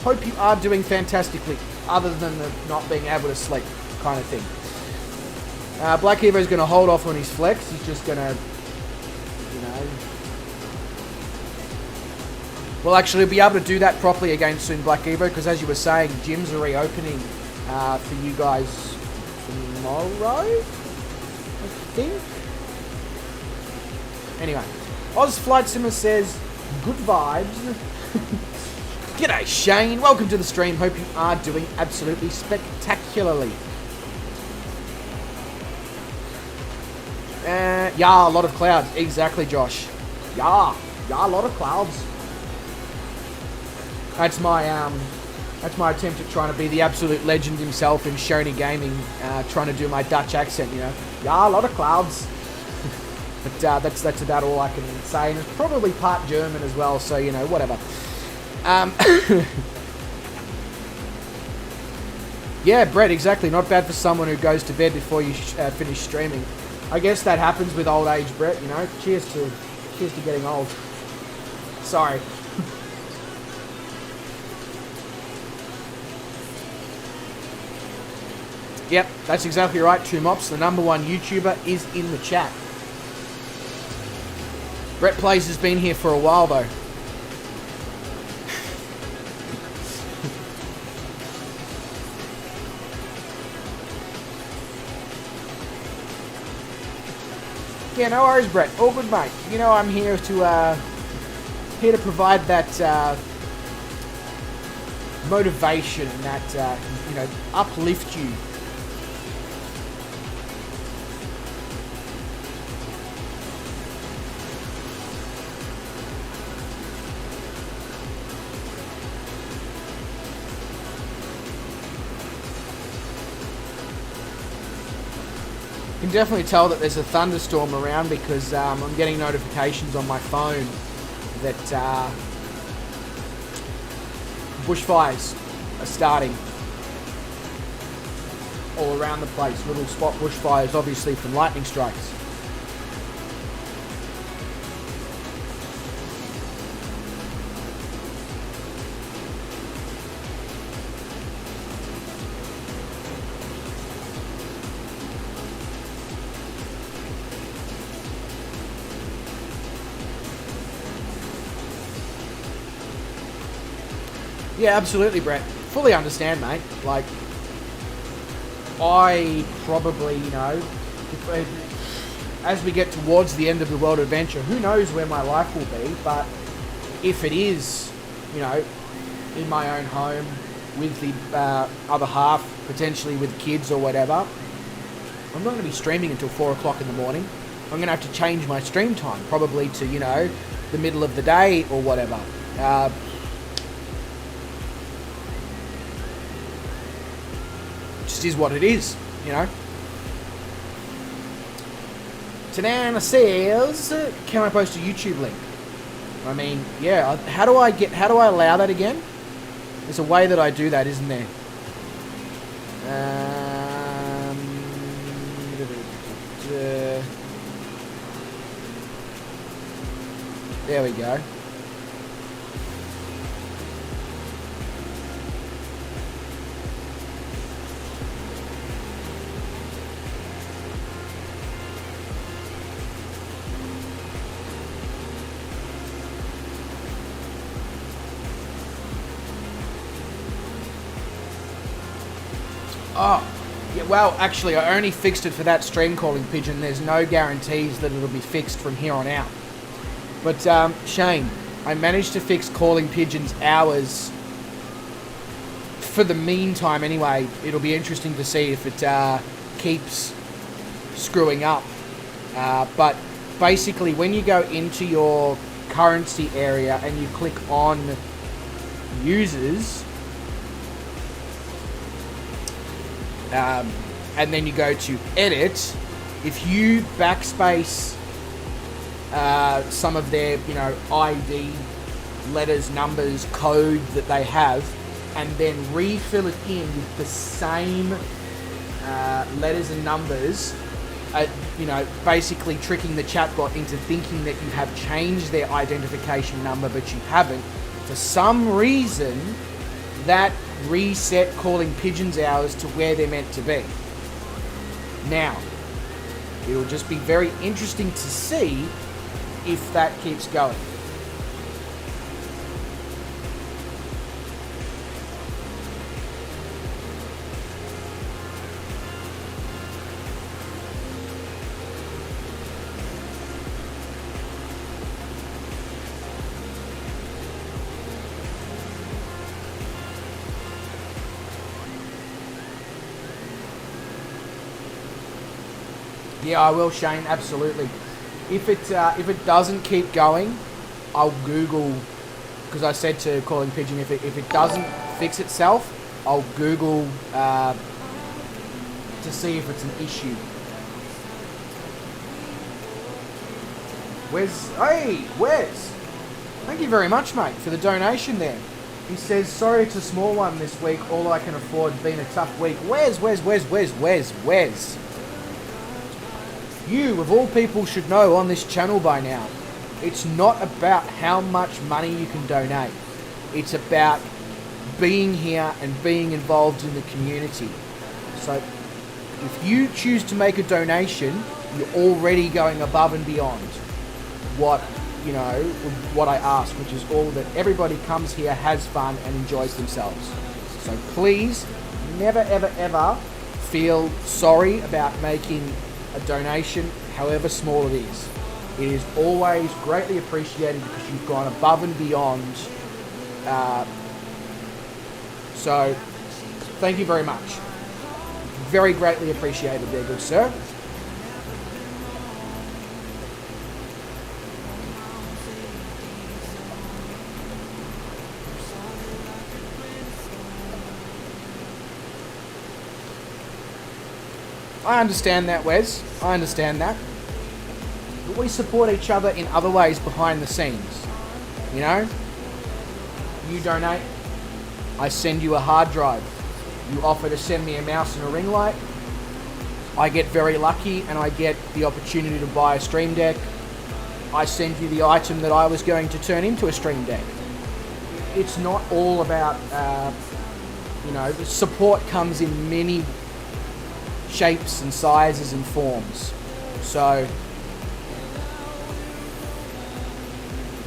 Hope you are doing fantastically, other than the not being able to sleep kind of thing. Black Evo's going to hold off on his flex. He's just going to, you know... We'll actually be able to do that properly again soon, Black Evo, because as you were saying, gyms are reopening for you guys tomorrow, I think. Anyway, Oz Flight Simmer says, Good vibes. G'day, Shane. Welcome to the stream. Hope you are doing absolutely spectacularly. Yeah, a lot of clouds. Exactly, Josh. Yeah, a lot of clouds. That's my attempt at trying to be the absolute legend himself in Shoney Gaming, trying to do my Dutch accent, you know. Yeah, a lot of clouds. But that's about all I can say, and it's probably part German as well, so, you know, whatever. Yeah, Brett, exactly. Not bad for someone who goes to bed before you finish streaming. I guess that happens with old age, Brett, you know. Cheers to getting old. Sorry. Yep, that's exactly right, Two Mops. The #1 YouTuber is in the chat. Brett Plays has been here for a while, though. Yeah, no worries, Brett. All good, mate. You know, I'm here to provide that motivation and that you know, uplift you. You can definitely tell that there's a thunderstorm around because I'm getting notifications on my phone that bushfires are starting all around the place. Little spot bushfires, obviously from lightning strikes. Yeah, absolutely, Brett. Fully understand, mate. Like, I probably, you know, as we get towards the end of the world adventure, who knows where my life will be, but if it is, you know, in my own home, with the other half, potentially with kids or whatever, I'm not going to be streaming until 4 o'clock in the morning. I'm going to have to change my stream time, probably to, you know, the middle of the day or whatever. Just is what it is, you know. Tanana says, can I post a YouTube link? I mean, yeah, how do I allow that again? There's a way that I do that, isn't there? There we go. Oh, yeah, well, actually, I only fixed it for that stream calling pigeon. There's no guarantees that it'll be fixed from here on out. But, Shane, I managed to fix calling pigeons hours for the meantime anyway. It'll be interesting to see if it keeps screwing up. But basically, when you go into your currency area and you click on users, and then you go to edit, if you backspace some of their, you know, ID, letters, numbers, code that they have, and then refill it in with the same letters and numbers, you know, basically tricking the chatbot into thinking that you have changed their identification number, but you haven't. For some reason, that reset calling pigeons hours to where they're meant to be. Now, it'll just be very interesting to see if that keeps going. Yeah, I will, Shane. Absolutely. If it doesn't keep going, I'll Google, because I said to Calling Pigeon, if it doesn't fix itself, I'll Google to see if it's an issue. Hey, Wes. Thank you very much, mate, for the donation there. He says, sorry it's a small one this week. All I can afford, been a tough week. Wes. You, of all people, should know on this channel by now, it's not about how much money you can donate. It's about being here and being involved in the community. So if you choose to make a donation, you're already going above and beyond what I ask, which is all that everybody comes here, has fun and enjoys themselves. So please never ever feel sorry about making a donation, however small it is. It is always greatly appreciated because you've gone above and beyond. So thank you very much. Very greatly appreciated there, good sir. I understand that, Wes. I understand that. But we support each other in other ways behind the scenes. You know? You donate, I send you a hard drive. You offer to send me a mouse and a ring light. I get very lucky and I get the opportunity to buy a Stream Deck. I send you the item that I was going to turn into a Stream Deck. It's not all about, the support comes in many shapes and sizes and forms. So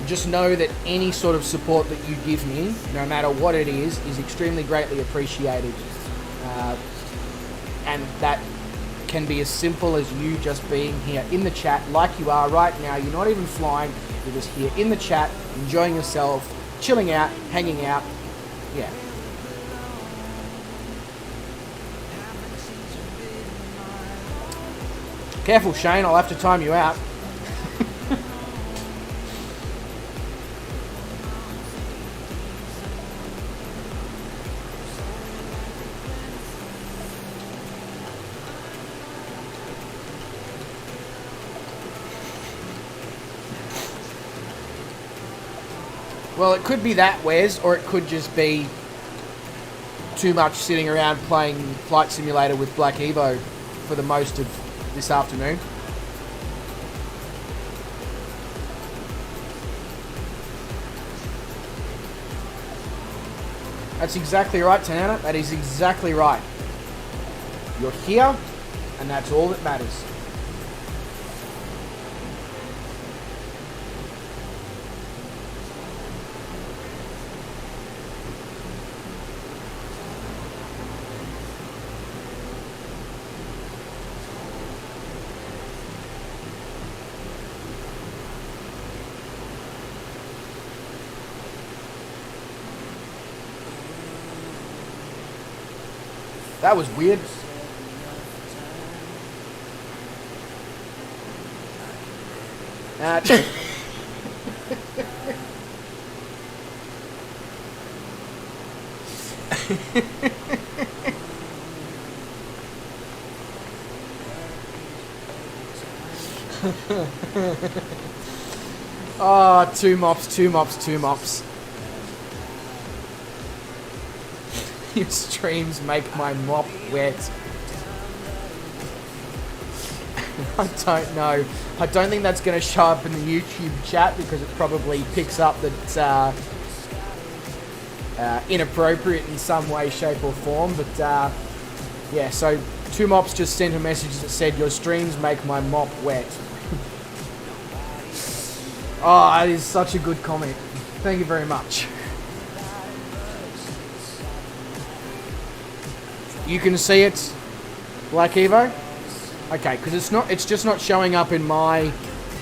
just know that any sort of support that you give me, no matter what it is extremely greatly appreciated. And that can be as simple as you just being here in the chat like you are right now. You're not even flying, you're just here in the chat, enjoying yourself, chilling out, hanging out. Yeah. Careful, Shane, I'll have to time you out. Well, it could be that, Wes, or it could just be too much sitting around playing Flight Simulator with Black Evo for the most of this afternoon. That's exactly right, Tanana. That is exactly right. You're here, and that's all that matters. That was weird. Oh, two mops. Your streams make my mop wet. I don't know. I don't think that's going to show up in the YouTube chat because it probably picks up that inappropriate in some way, shape or form. But yeah, so Two Mops just sent a message that said, your streams make my mop wet. Oh, that is such a good comment. Thank you very much. You can see it, Black Evo? Okay, because it's just not showing up in my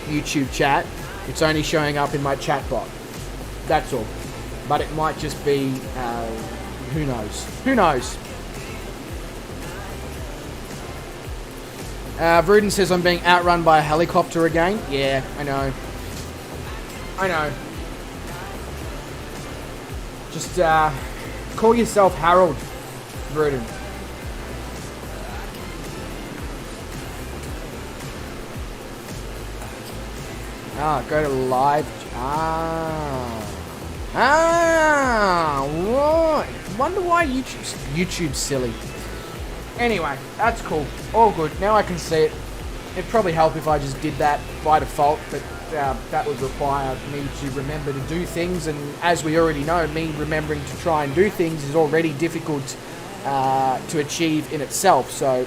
YouTube chat. It's only showing up in my chat bot. That's all. But it might just be, who knows? Who knows? Vruden says I'm being outrun by a helicopter again. Yeah, I know. I know. Just call yourself Harold, Vruden. Go to live. Right. Wonder why YouTube's silly. Anyway, that's cool. All good. Now I can see it. It'd probably help if I just did that by default, but that would require me to remember to do things, and as we already know, me remembering to try and do things is already difficult to achieve in itself, so...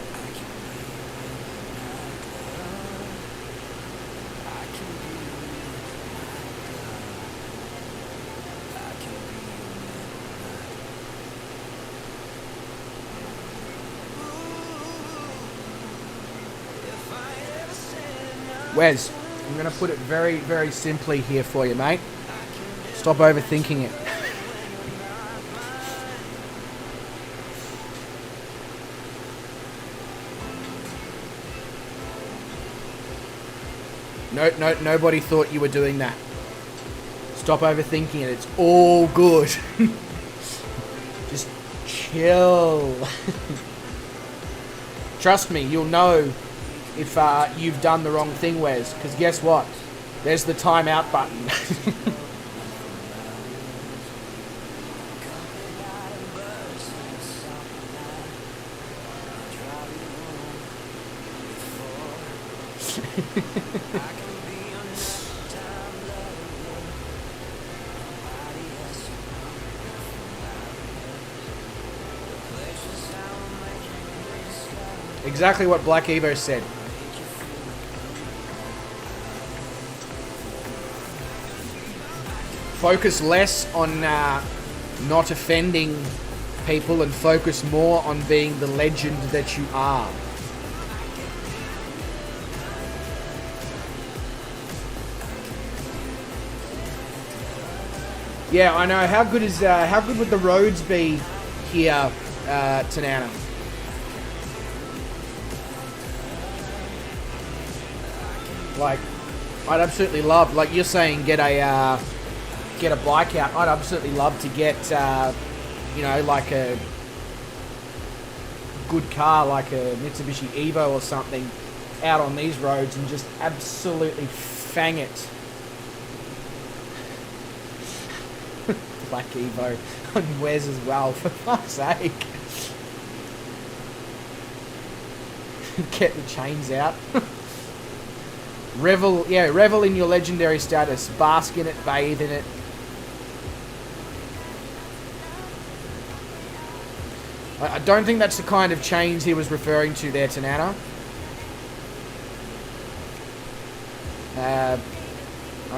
Wes, I'm going to put it very, very simply here for you, mate. Stop overthinking it. No, nobody thought you were doing that. Stop overthinking it. It's all good. Just chill. Trust me, you'll know if you've done the wrong thing, Wes, because guess what? There's the timeout button. Exactly what Black Evo said. Focus less on not offending people and focus more on being the legend that you are. Yeah, I know. How good would the roads be here, Tanana? Like, I'd absolutely love, like you're saying, get a bike out. I'd absolutely love to get, you know, like a good car, like a Mitsubishi Evo or something, out on these roads and just absolutely fang it. Black Evo on Wes as well, for fuck's sake. Get the chains out. Revel in your legendary status. Bask in it, bathe in it. I don't think that's the kind of chains he was referring to there, Tanana. I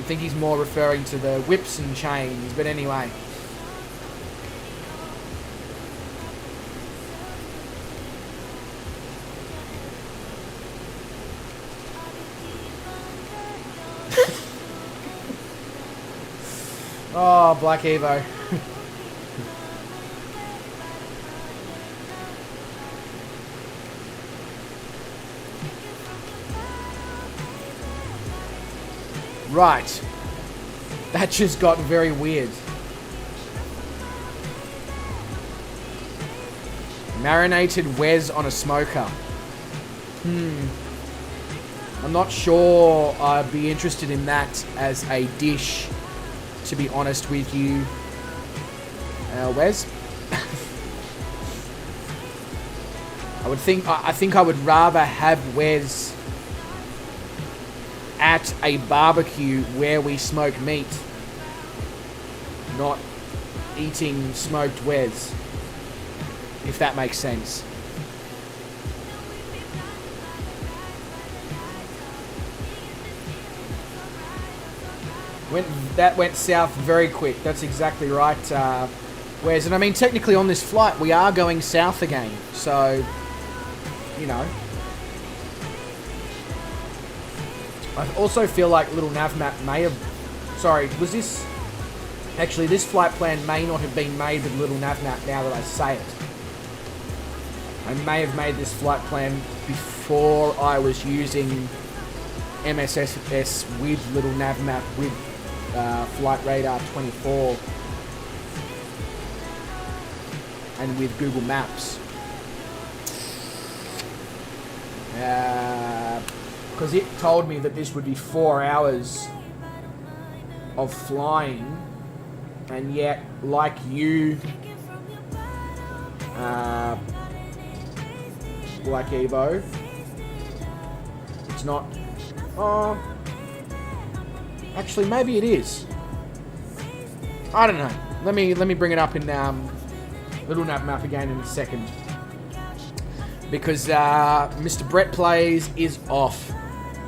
think he's more referring to the whips and chains, but anyway. Oh, Black Evo. Right. That just got very weird. Marinated Wes on a smoker. I'm not sure I'd be interested in that as a dish, to be honest with you, Wes. I think I would rather have Wes at a barbecue where we smoke meat, not eating smoked Wes, if that makes sense. That went south very quick. That's exactly right, Wes. And I mean, technically on this flight, we are going south again. So, you know. I also feel like Little Navmap may have... Sorry, was this... Actually, this flight plan may not have been made with Little Navmap now that I say it. I may have made this flight plan before I was using MSFS with little nav map with Flight Radar 24 and with Google Maps. Because it told me that this would be 4 hours of flying, and yet, like you, like Evo, it's not. Oh, actually, maybe it is. I don't know. Let me bring it up in little nav map again in a second, because Mr. Brett Plays is off.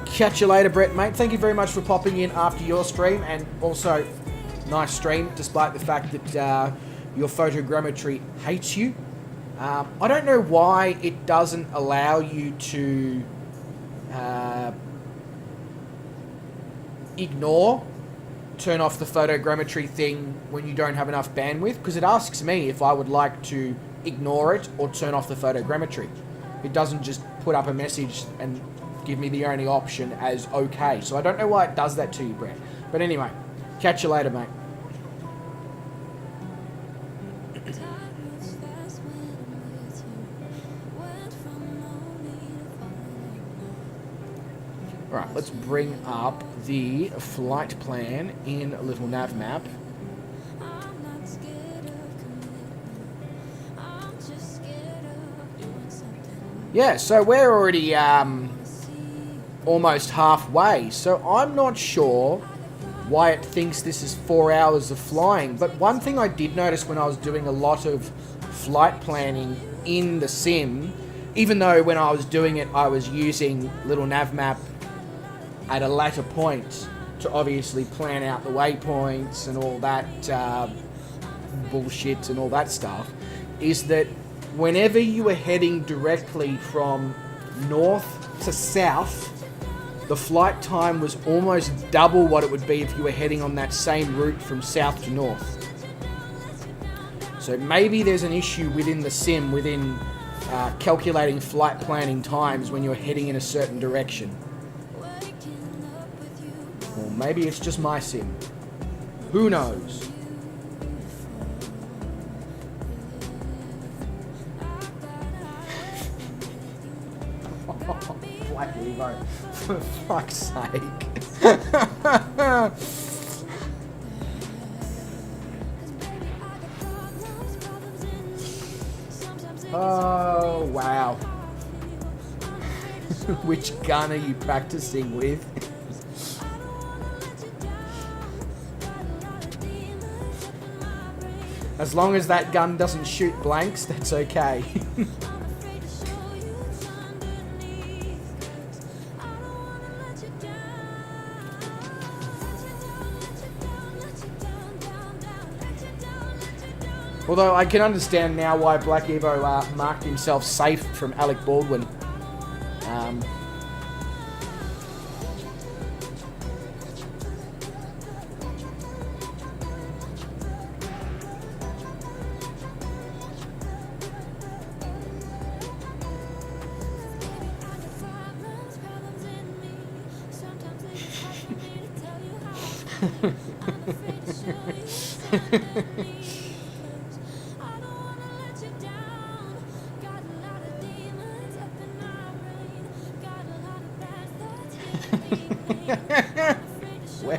Catch you later, Brett, mate. Thank you very much for popping in after your stream, and also nice stream, despite the fact that your photogrammetry hates you. I don't know why it doesn't allow you to turn off the photogrammetry thing when you don't have enough bandwidth, because it asks me if I would like to ignore it or turn off the photogrammetry. It doesn't just put up a message and give me the only option as okay. So I don't know why it does that to you, Brett. But anyway, catch you later, mate. Alright, let's bring up the flight plan in a little nav map. Yeah, so we're already almost halfway, so I'm not sure why it thinks this is 4 hours of flying. But one thing I did notice when I was doing a lot of flight planning in the sim, even though when I was doing it I was using little nav map at a later point to obviously plan out the waypoints and all that bullshit and all that stuff, is that whenever you were heading directly from north to south, the flight time was almost double what it would be if you were heading on that same route from south to north. So maybe there's an issue within the sim, within calculating flight planning times when you're heading in a certain direction. Or maybe it's just my sim. Who knows? Black Evo, for fuck's sake. Oh, wow. Which gun are you practicing with? As long as that gun doesn't shoot blanks, that's okay. Although I can understand now why Black Evo marked himself safe from Alec Baldwin. Where?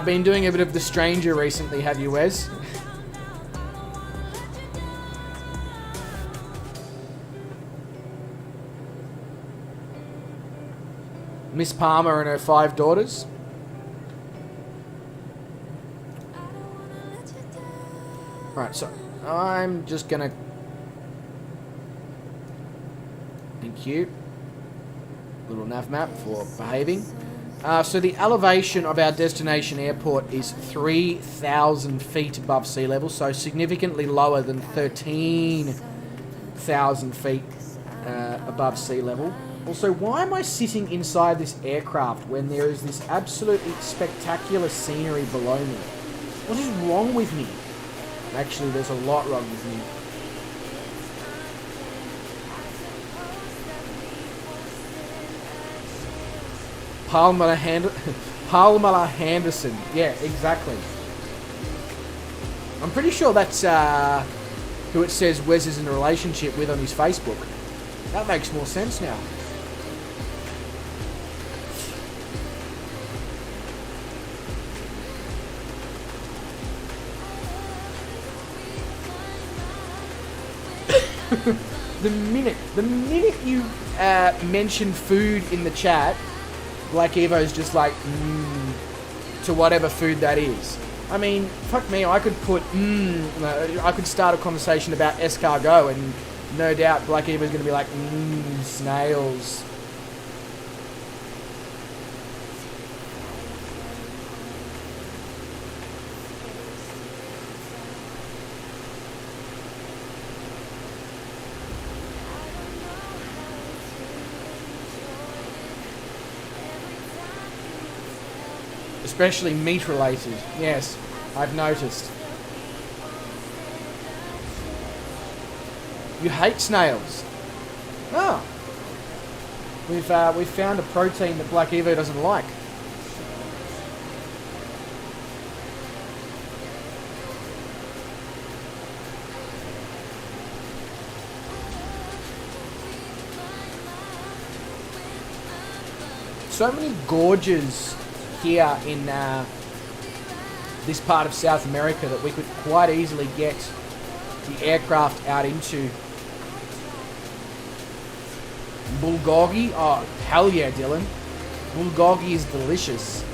Been doing a bit of The Stranger recently, have you, Wes? Miss Palmer and her 5 daughters. Right, so I'm just gonna... Thank you. Little nav map for behaving. So the elevation of our destination airport is 3,000 feet above sea level, so significantly lower than 13,000 feet above sea level. Also, why am I sitting inside this aircraft when there is this absolutely spectacular scenery below me? What is wrong with me? Actually, there's a lot wrong with me. Pamela Henderson. Yeah, exactly. I'm pretty sure that's who it says Wes is in a relationship with on his Facebook. That makes more sense now. The minute you mention food in the chat, Black Evo's just like, to whatever food that is. I mean, fuck me, I could put, I could start a conversation about escargot and no doubt Black Evo's going to be like, snails. Especially meat related. Yes, I've noticed. You hate snails. Oh. We've found a protein that Black Evo doesn't like. So many gorges here in this part of South America that we could quite easily get the aircraft out into. Bulgogi? Oh, hell yeah, Dylan. Bulgogi is delicious.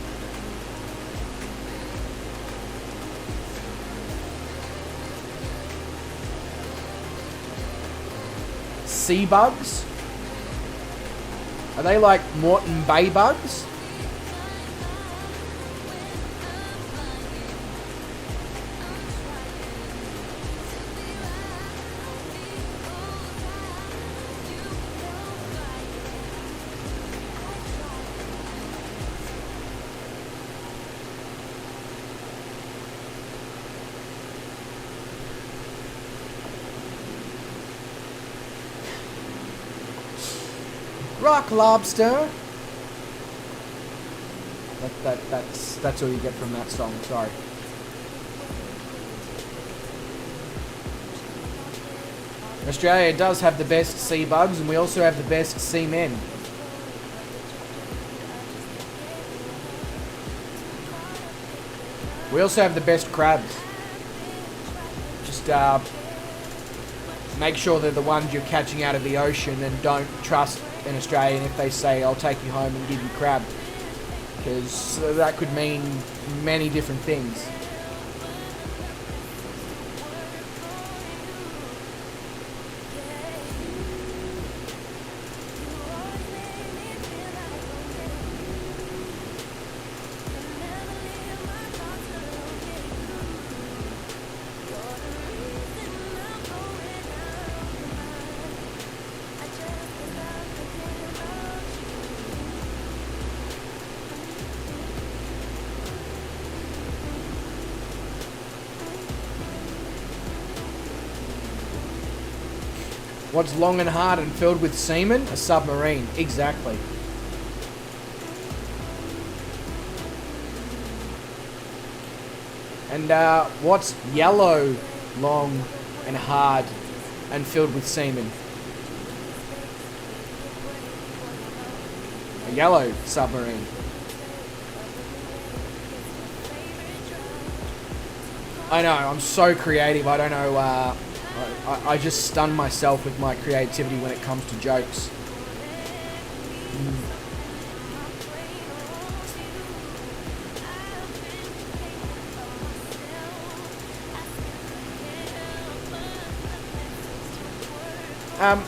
Sea bugs? Are they like Moreton Bay bugs? Rock lobster. That's all you get from that song. Sorry. Australia does have the best sea bugs, and we also have the best seamen. We also have the best crabs. Just make sure they're the ones you're catching out of the ocean, and don't trust an Australian if they say, I'll take you home and give you crab. Because that could mean many different things. What's long and hard and filled with semen? A submarine. Exactly. And what's yellow, long and hard and filled with semen? A yellow submarine. I know, I'm so creative. I don't know, I just stun myself with my creativity when it comes to jokes.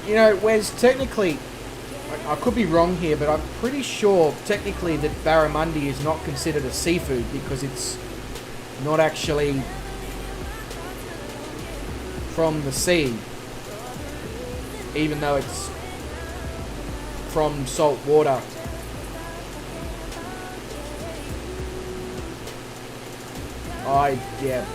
You know, Wes, technically, I could be wrong here, but I'm pretty sure technically that barramundi is not considered a seafood because it's not actually from the sea, even though it's from salt water. Yeah.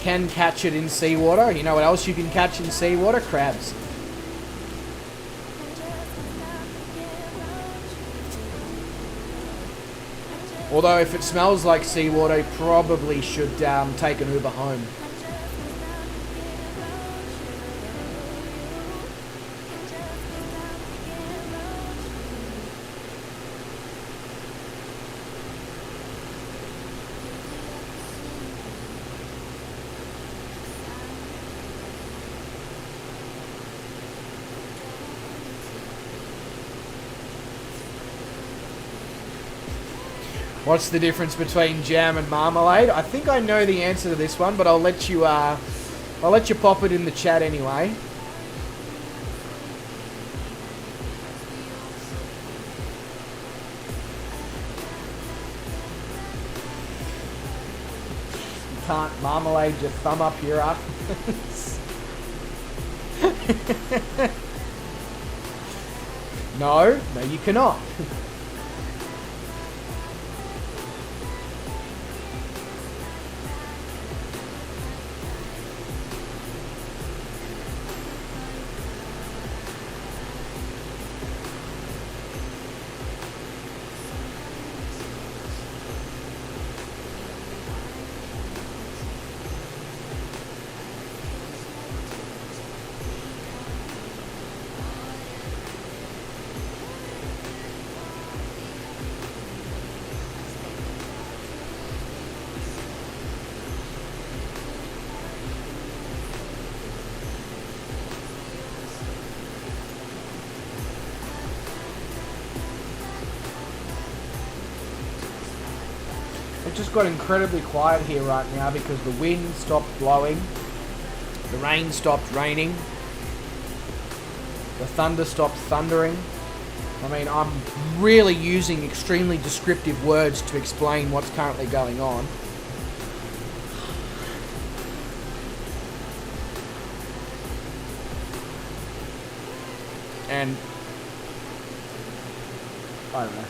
Can catch it in seawater. You know what else you can catch in seawater? Crabs. Although if it smells like seawater, you probably should take an Uber home. What's the difference between jam and marmalade? I think I know the answer to this one, but I'll let you pop it in the chat anyway. You can't marmalade your thumb up your ass. No, you cannot. It just got incredibly quiet here right now because the wind stopped blowing, the rain stopped raining, the thunder stopped thundering. I mean, I'm really using extremely descriptive words to explain what's currently going on. And I don't know.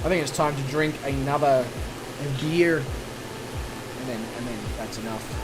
I think it's time to drink another beer, and then that's enough.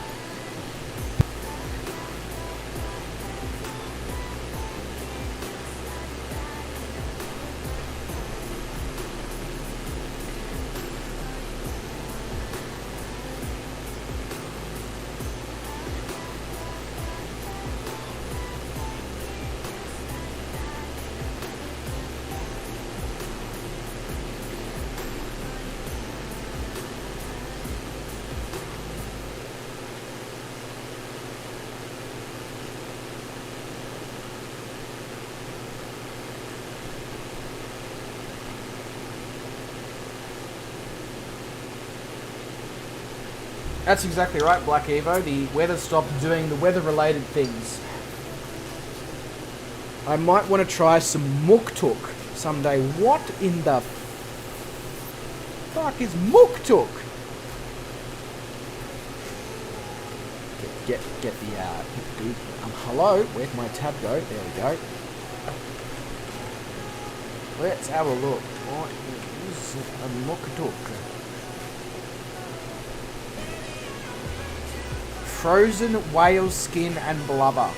That's exactly right, Black Evo. The weather stopped doing the weather-related things. I might want to try some muktuk someday. What in the fuck is muktuk? Get the dude. Hello. Where'd my tab go? There we go. Let's have a look. What is a muktuk? Frozen whale skin and blubber.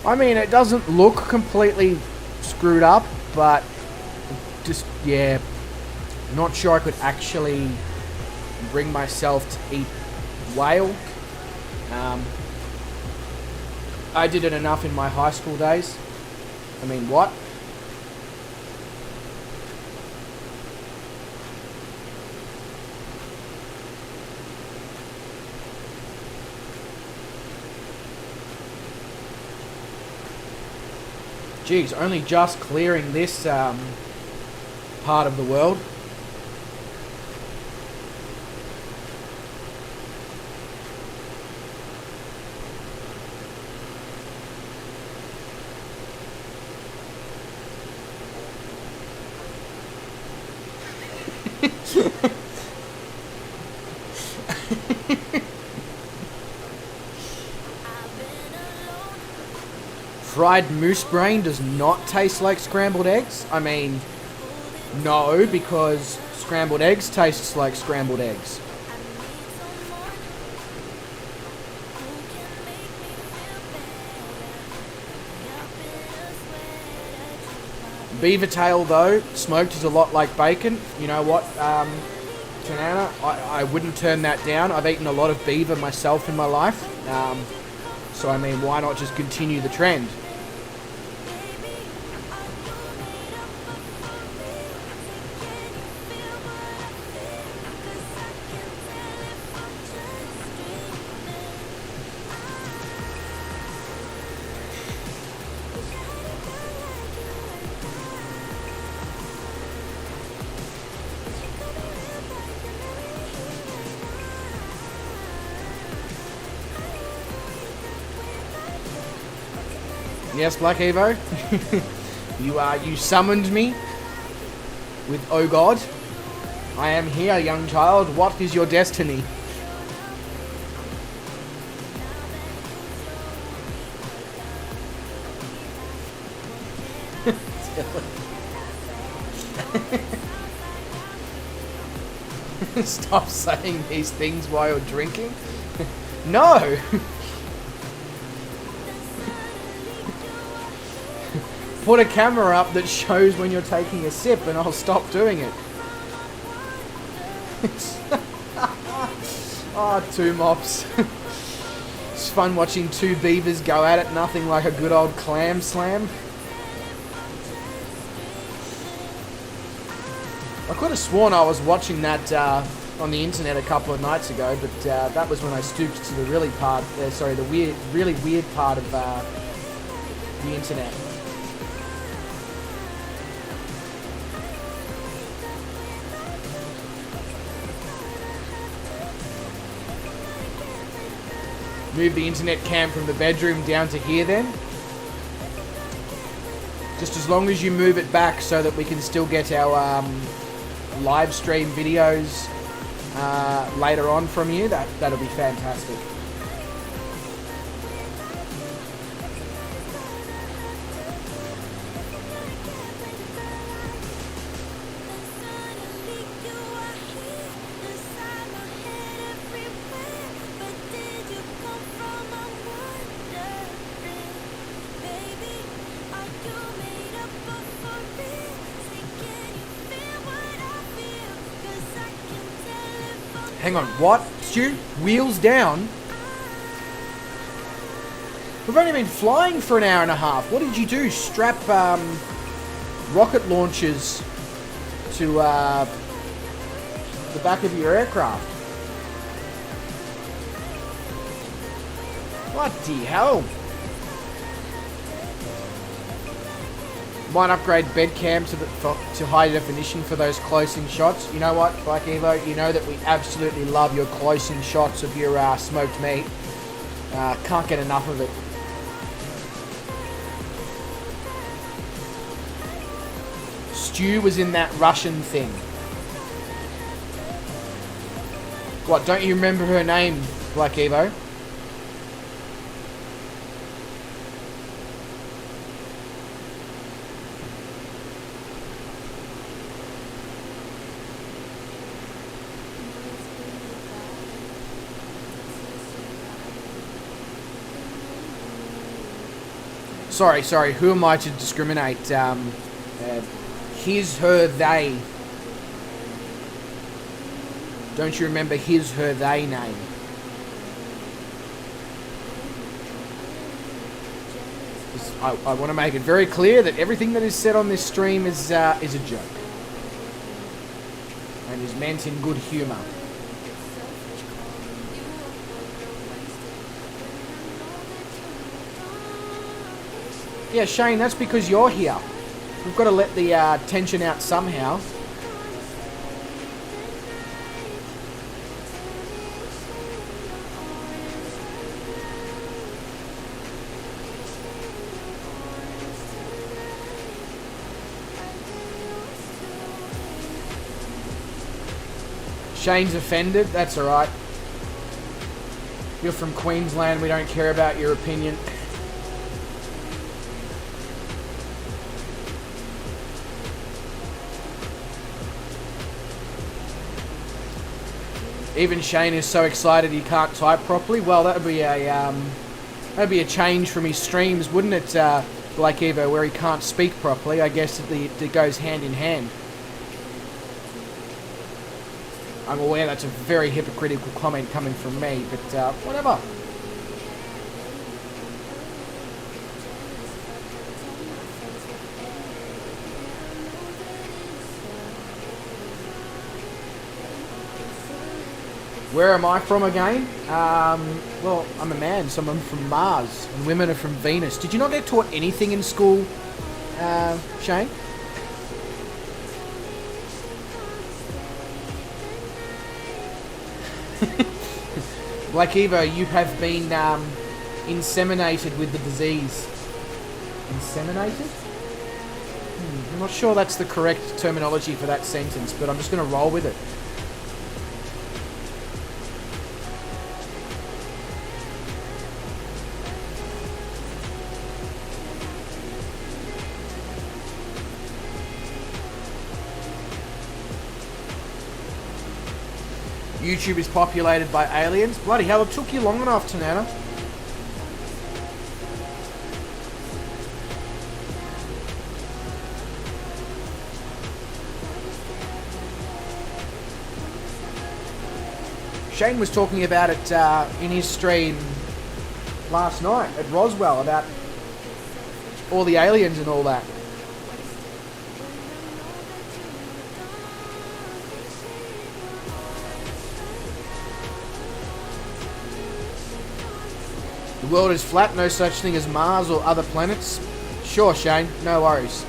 I mean, it doesn't look completely screwed up, but just, yeah, not sure I could actually bring myself to eat whale. I did it enough in my high school days. I mean, what? Geez, only just clearing this part of the world. Fried moose brain does not taste like scrambled eggs. I mean, no, because scrambled eggs tastes like scrambled eggs. Beaver tail, though, smoked is a lot like bacon. You know what, Tanana, I wouldn't turn that down. I've eaten a lot of beaver myself in my life. So, I mean, why not just continue the trend? Yes, Black Evo, you summoned me with "Oh God, I am here, young child. What is your destiny?" Stop saying these things while you're drinking. No. Put a camera up that shows when you're taking a sip and I'll stop doing it. Oh, two mops. It's fun watching two beavers go at it, nothing like a good old clam slam. I could have sworn I was watching that on the internet a couple of nights ago, but that was when I stooped to the really weird part of the internet. Move the internet cam from the bedroom down to here then. Just as long as you move it back so that we can still get our live stream videos later on from you, that'll be fantastic. Hang on, what? Stu? Wheels down? We've only been flying for an hour and a half. What did you do? Strap rocket launchers to the back of your aircraft? Bloody hell. Might upgrade bed cam to high definition for those close-in shots. You know what, Black Evo? You know that we absolutely love your close-in shots of your smoked meat. Can't get enough of it. Stu was in that Russian thing. What, don't you remember her name, Black Evo? Sorry. Who am I to discriminate? His, her, they. Don't you remember his, her, they name? I want to make it very clear that everything that is said on this stream is a joke. And is meant in good humour. Yeah, Shane, that's because you're here. We've got to let the tension out somehow. Shane's offended, that's alright. You're from Queensland, we don't care about your opinion. Even Shane is so excited he can't type properly. Well, that'd be a change from his streams, wouldn't it, Blake Evo, where he can't speak properly? I guess it goes hand in hand. I'm aware that's a very hypocritical comment coming from me, but whatever. Where am I from again? Well, I'm a man, so I'm from Mars, and women are from Venus. Did you not get taught anything in school, Shane? Like Evo, you have been inseminated with the disease. Inseminated? I'm not sure that's the correct terminology for that sentence, but I'm just going to roll with it. YouTube is populated by aliens. Bloody hell, it took you long enough, Tanana. Shane was talking about it in his stream last night at Roswell about all the aliens and all that. The world is flat, no such thing as Mars or other planets. Sure, Shane, no worries.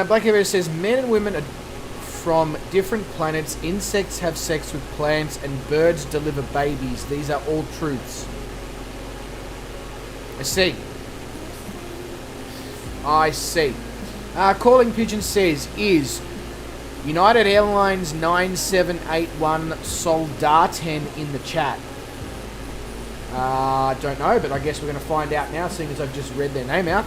Black Ever says, men and women are from different planets. Insects have sex with plants and birds deliver babies. These are all truths. I see. Calling Pigeon says, is United Airlines 9781 Soldaten in the chat? Don't know, but I guess we're going to find out now, seeing as I've just read their name out.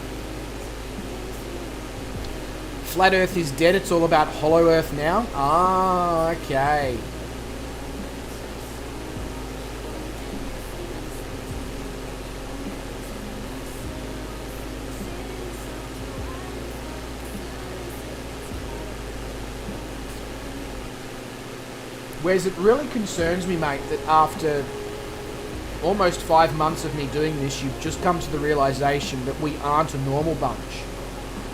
Flat Earth is dead, it's all about Hollow Earth now? Ah, okay. Whereas it really concerns me, mate, that after almost 5 months of me doing this, you've just come to the realisation that we aren't a normal bunch.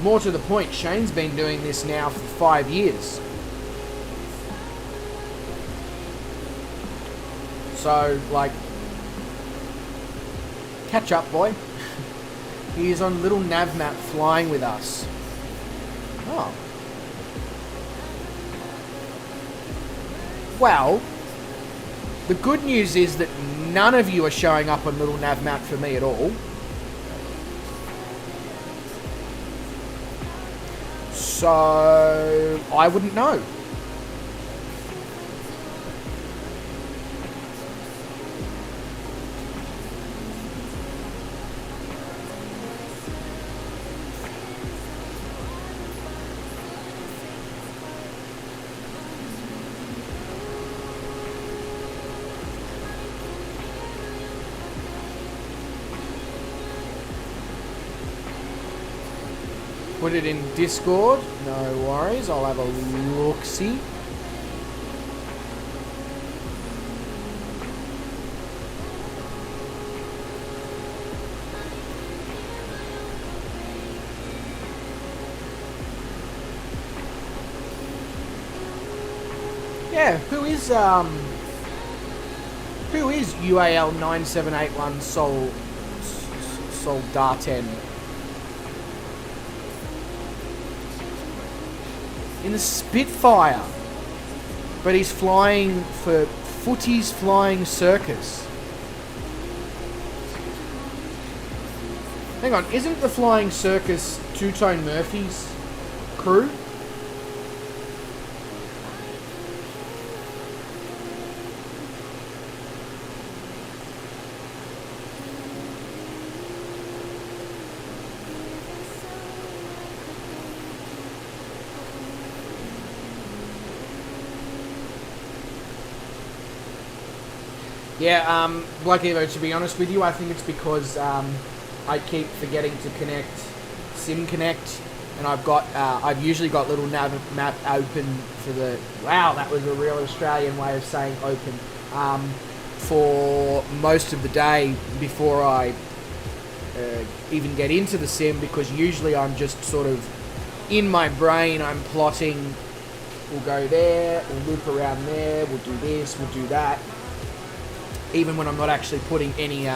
More to the point, Shane's been doing this now for 5 years. So, like, catch up, boy. He is on little navmap flying with us. Oh. Well, the good news is that none of you are showing up on little navmap for me at all. So, I wouldn't know. put it in Discord. No worries. I'll have a look-see. Yeah, who is UAL 9781 Soldaten? In the Spitfire, but he's flying for Footy's Flying Circus. Hang on, isn't the Flying Circus Two-Tone Murphy's crew? Yeah, Black Evo, to be honest with you, I think it's because I keep forgetting to connect Sim Connect, and I've usually got little map open for the, wow, that was a real Australian way of saying open, for most of the day before I even get into the sim, because usually I'm just sort of, in my brain, I'm plotting, we'll go there, we'll loop around there, we'll do this, we'll do that, even when I'm not actually putting any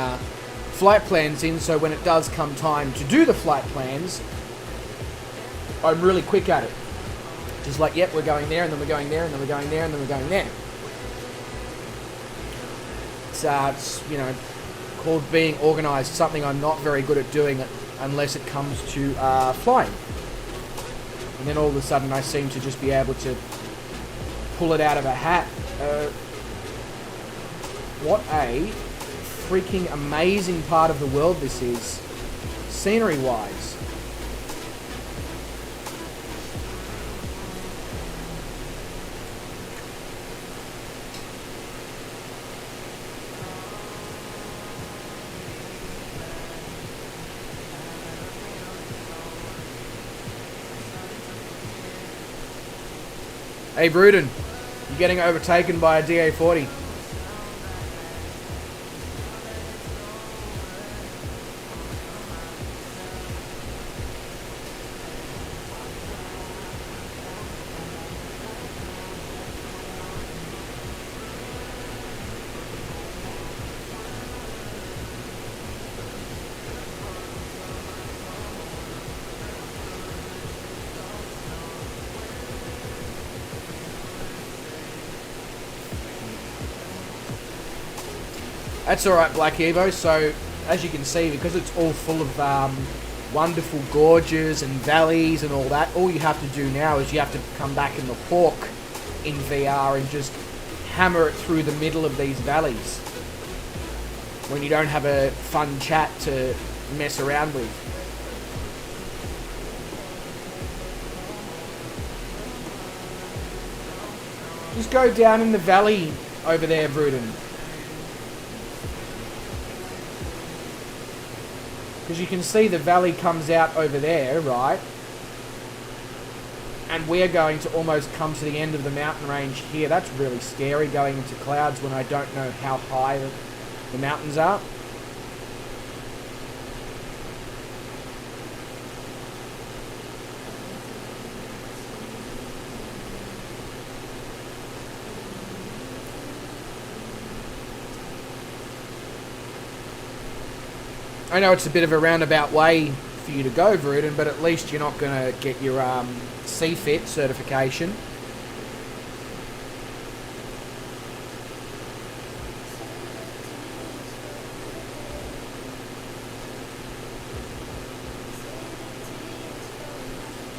flight plans in. So when it does come time to do the flight plans, I'm really quick at it. Just like, yep, we're going there, and then we're going there, and then we're going there, and then we're going there. It's you know, called being organised, something I'm not very good at doing unless it comes to flying. And then all of a sudden I seem to just be able to pull it out of a hat. What a freaking amazing part of the world this is, scenery-wise. Hey Bruden, you're getting overtaken by a DA40. That's alright, Black Evo. So, as you can see, because it's all full of wonderful gorges and valleys and all that, all you have to do now is you have to come back in the Hawk in VR and just hammer it through the middle of these valleys when you don't have a fun chat to mess around with. Just go down in the valley over there, Bruden. Because you can see the valley comes out over there, right? And we're going to almost come to the end of the mountain range here. That's really scary, going into clouds when I don't know how high the mountains are. I know it's a bit of a roundabout way for you to go, Vruden, but at least you're not going to get your CFIT certification.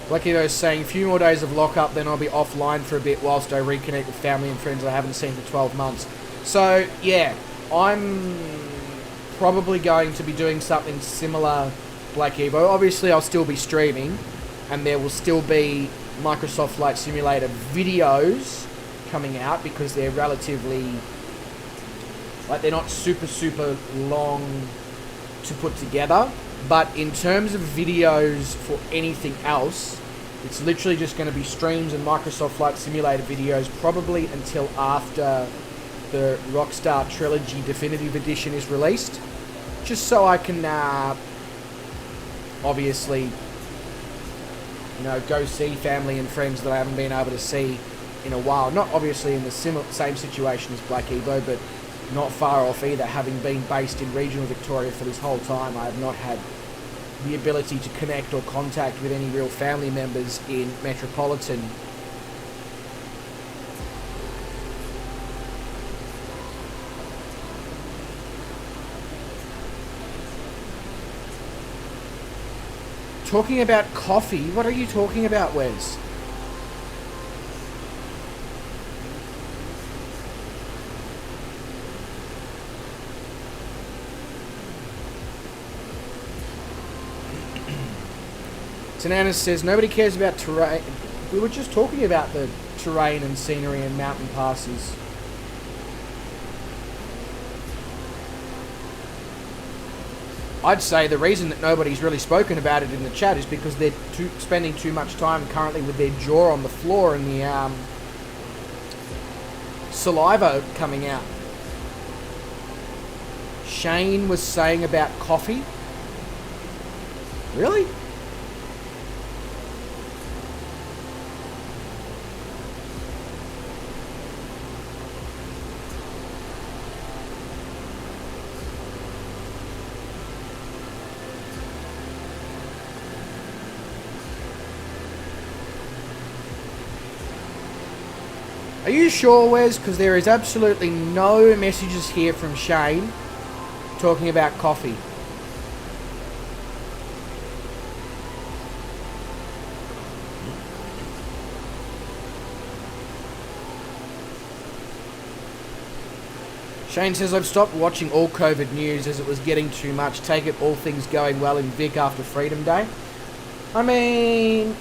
Lucky those saying, a few more days of lockup, then I'll be offline for a bit whilst I reconnect with family and friends I haven't seen for 12 months. So, yeah, I'm probably going to be doing something similar, Black Evo. Obviously, I'll still be streaming, and there will still be Microsoft Flight Simulator videos coming out because they're relatively, like, they're not super long to put together. But in terms of videos for anything else, it's literally just going to be streams and Microsoft Flight Simulator videos, probably until after the Rockstar Trilogy Definitive Edition is released. Just so I can, obviously, you know, go see family and friends that I haven't been able to see in a while. Not obviously in the same situation as Black Evo, but not far off either. Having been based in regional Victoria for this whole time, I have not had the ability to connect or contact with any real family members in Metropolitan. Talking about coffee? What are you talking about, Wes? Tananis says, nobody cares about terrain. We were just talking about the terrain and scenery and mountain passes. I'd say the reason that nobody's really spoken about it in the chat is because they're spending too much time currently with their jaw on the floor and the saliva coming out. Shane was saying about coffee. Really? Are you sure, Wes? Because there is absolutely no messages here from Shane talking about coffee. Shane says, I've stopped watching all COVID news as it was getting too much. Take it all things going well in Vic after Freedom Day. I mean...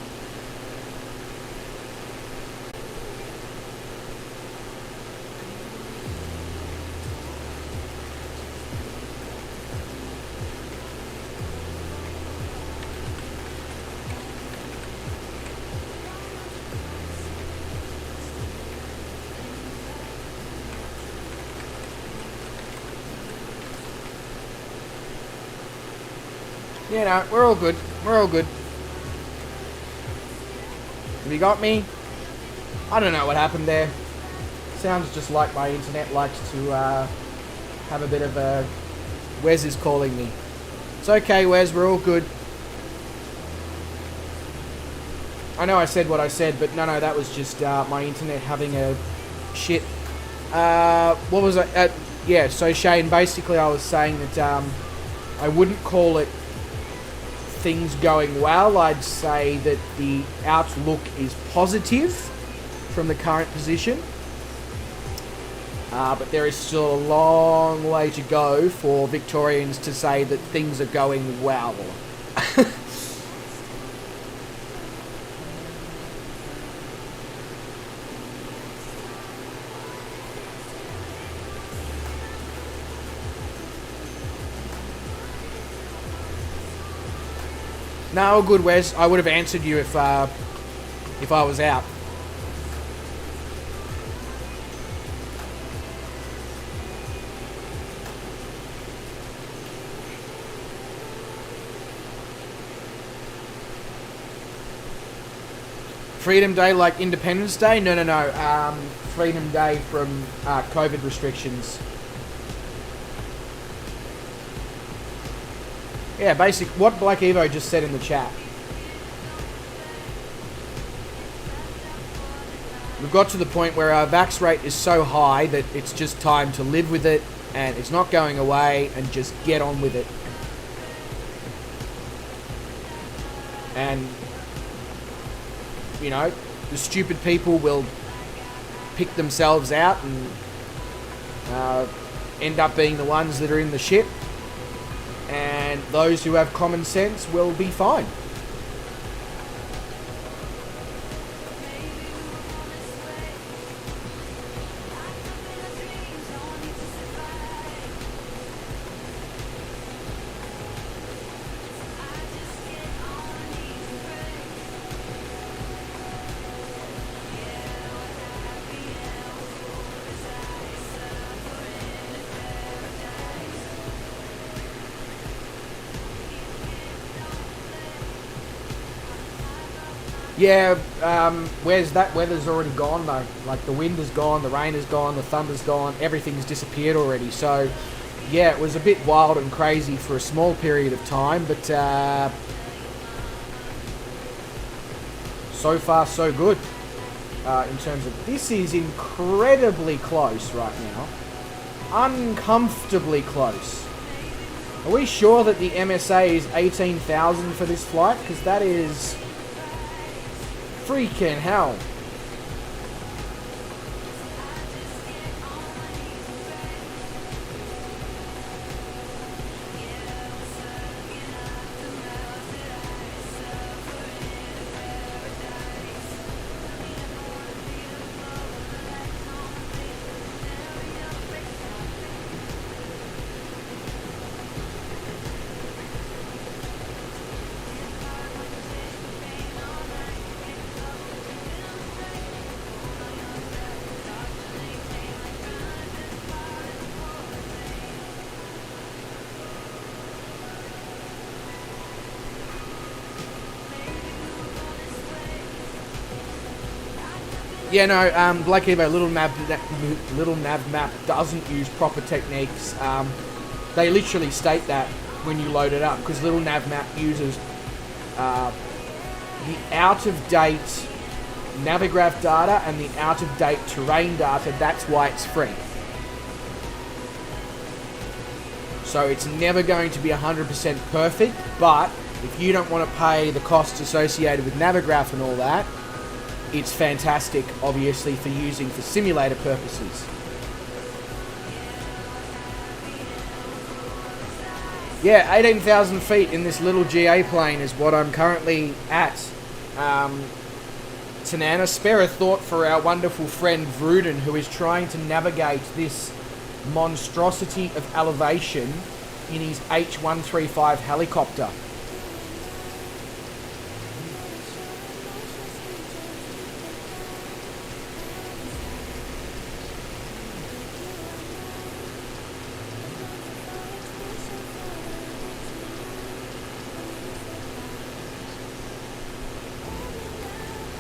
You know, we're all good. We're all good. Have you got me? I don't know what happened there. Sounds just like my internet likes to have a bit of a... Wes is calling me. It's okay, Wes. We're all good. I know I said what I said, but no, that was just my internet having a shit. What was I... yeah, so Shane, basically I was saying that I wouldn't call it things going well. I'd say that the outlook is positive from the current position, but there is still a long way to go for Victorians to say that things are going well. No, good, Wes. I would have answered you if I was out. Freedom Day like Independence Day? No. Freedom Day from COVID restrictions. Yeah, basic. What Black Evo just said in the chat. We've got to the point where our vax rate is so high that it's just time to live with it, and it's not going away, and just get on with it. And, you know, the stupid people will pick themselves out and end up being the ones that are in the shit. And those who have common sense will be fine. Yeah, where's that weather's already gone though. Like the wind is gone, the rain is gone, the thunder's gone, everything's disappeared already. So yeah, it was a bit wild and crazy for a small period of time, but so far so good. In terms of, this is incredibly close right now. Uncomfortably close. Are we sure that the MSA is 18,000 for this flight? Because that is freaking hell. Yeah, no, Black Evo, Little Nav Map doesn't use proper techniques. They literally state that when you load it up, because Little Nav Map uses the out-of-date Navigraph data and the out-of-date terrain data. That's why it's free. So it's never going to be 100% perfect, but if you don't want to pay the costs associated with Navigraph and all that, it's fantastic, obviously, for using for simulator purposes. Yeah, 18,000 feet in this little GA plane is what I'm currently at. Tanana, spare a thought for our wonderful friend Vruden, who is trying to navigate this monstrosity of elevation in his H-135 helicopter.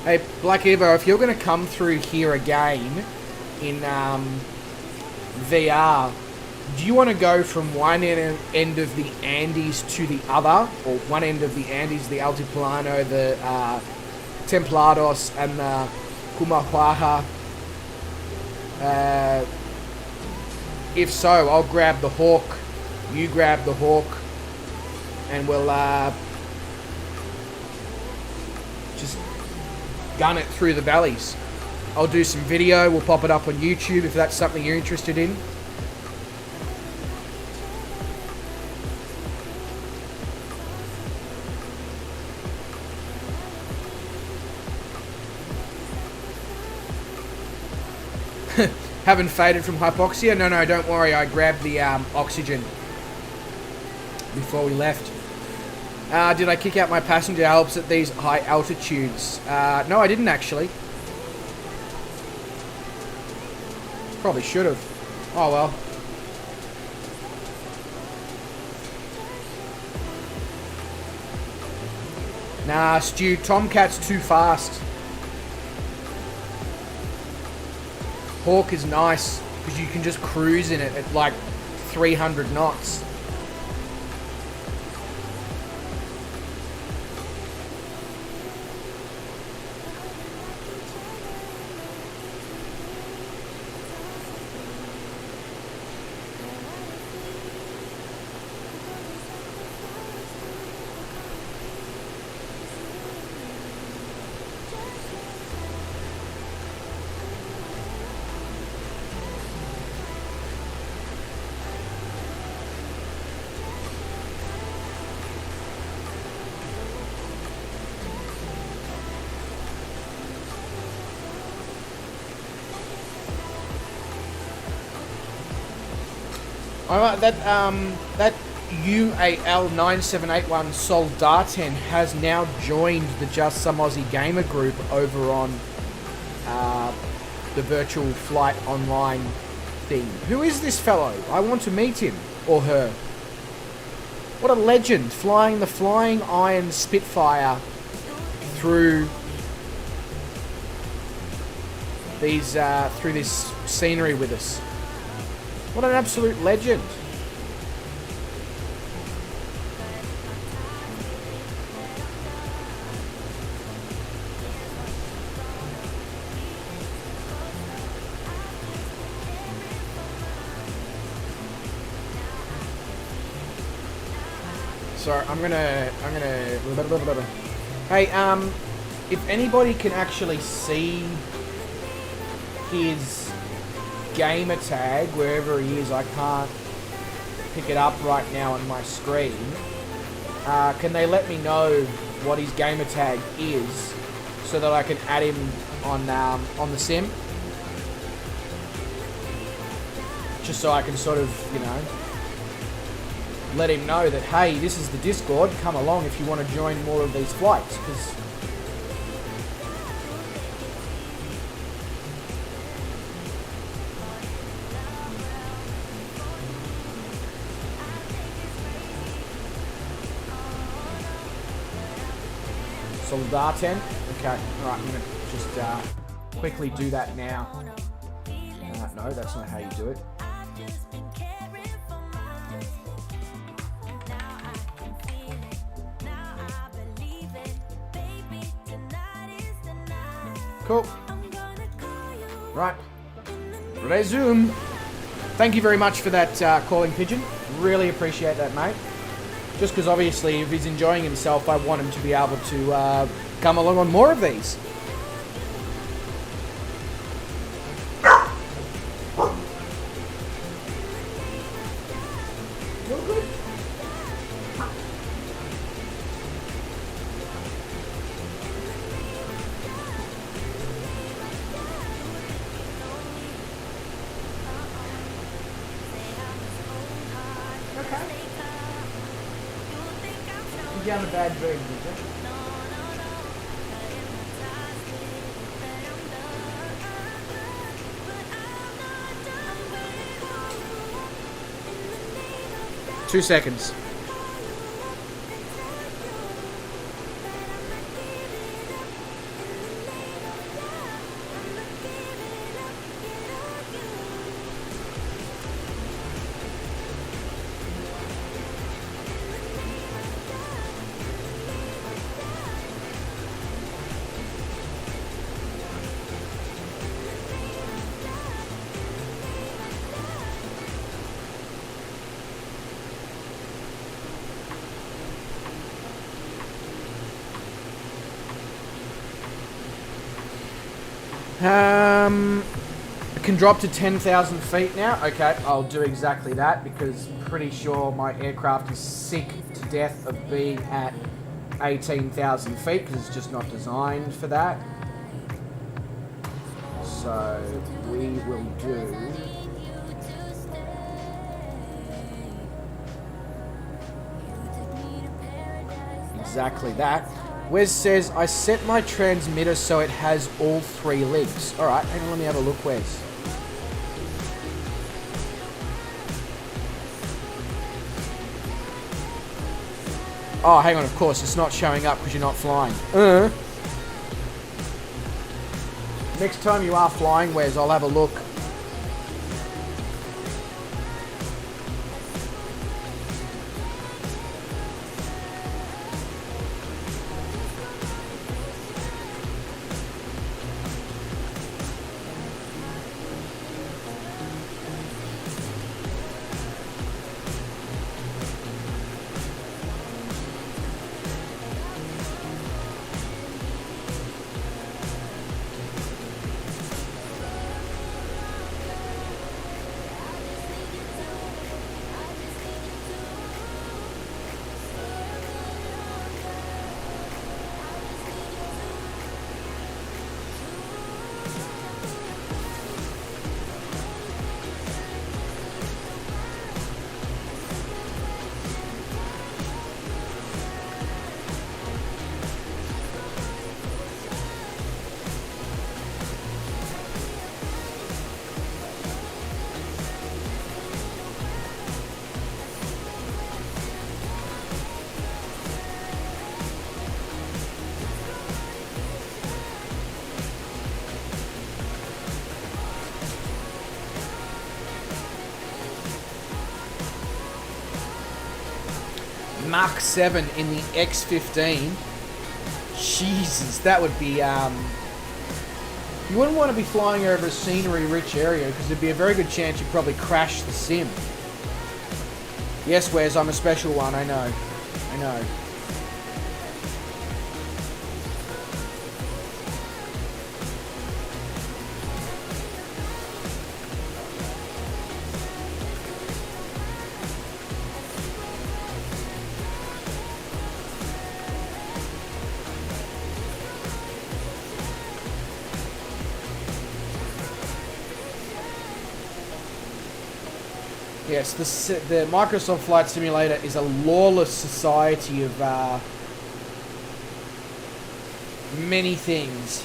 Hey, Black Evo, if you're going to come through here again in VR, do you want to go from one end of the Andes to the other? Or one end of the Andes, the Altiplano, the Templados, and the Humahuaca? If so, I'll grab the Hawk, you grab the Hawk, and we'll just gun it through the valleys. I'll do some video, we'll pop it up on YouTube if that's something you're interested in. Haven't faded from hypoxia? No, don't worry, I grabbed the oxygen before we left. Did I kick out my passenger helps at these high altitudes? No, I didn't actually. Probably should have. Oh well. Nah, Stu, Tomcat's too fast. Hawk is nice because you can just cruise in it at like 300 knots. Alright, that UAL9781 Soldaten has now joined the Just Some Aussie Gamer group over on the virtual flight online thing. Who is this fellow? I want to meet him or her. What a legend, flying the Flying Iron Spitfire through these through this scenery with us. What an absolute legend. So I'm gonna. Hey, if anybody can actually see his gamer tag wherever he is, I can't pick it up right now on my screen. Can they let me know what his gamer tag is so that I can add him on the sim? Just so I can sort of, you know, let him know that, hey, this is the Discord, come along if you want to join more of these flights, because Salvador 10? Okay, alright, I'm going to just quickly do that now. No, that's not how you do it. Cool. Right. Resume. Thank you very much for that calling pigeon. Really appreciate that, mate. Just because obviously if he's enjoying himself, I want him to be able to come along on more of these. Down a bad dream, did you? Two seconds. I can drop to 10,000 feet now. Okay, I'll do exactly that because I'm pretty sure my aircraft is sick to death of being at 18,000 feet because it's just not designed for that. So we will do... exactly that. Wes says, I set my transmitter so it has all three links. Alright, hang on, let me have a look, Wes. Oh, hang on, of course, it's not showing up because you're not flying. Next time you are flying, Wes, I'll have a look. Mach 7 in the X15. Jesus, that would be, you wouldn't want to be flying over a scenery-rich area because there'd be a very good chance you'd probably crash the sim. Yes, Wes, I'm a special one, I know. I know. Yes, the Microsoft Flight Simulator is a lawless society of many things.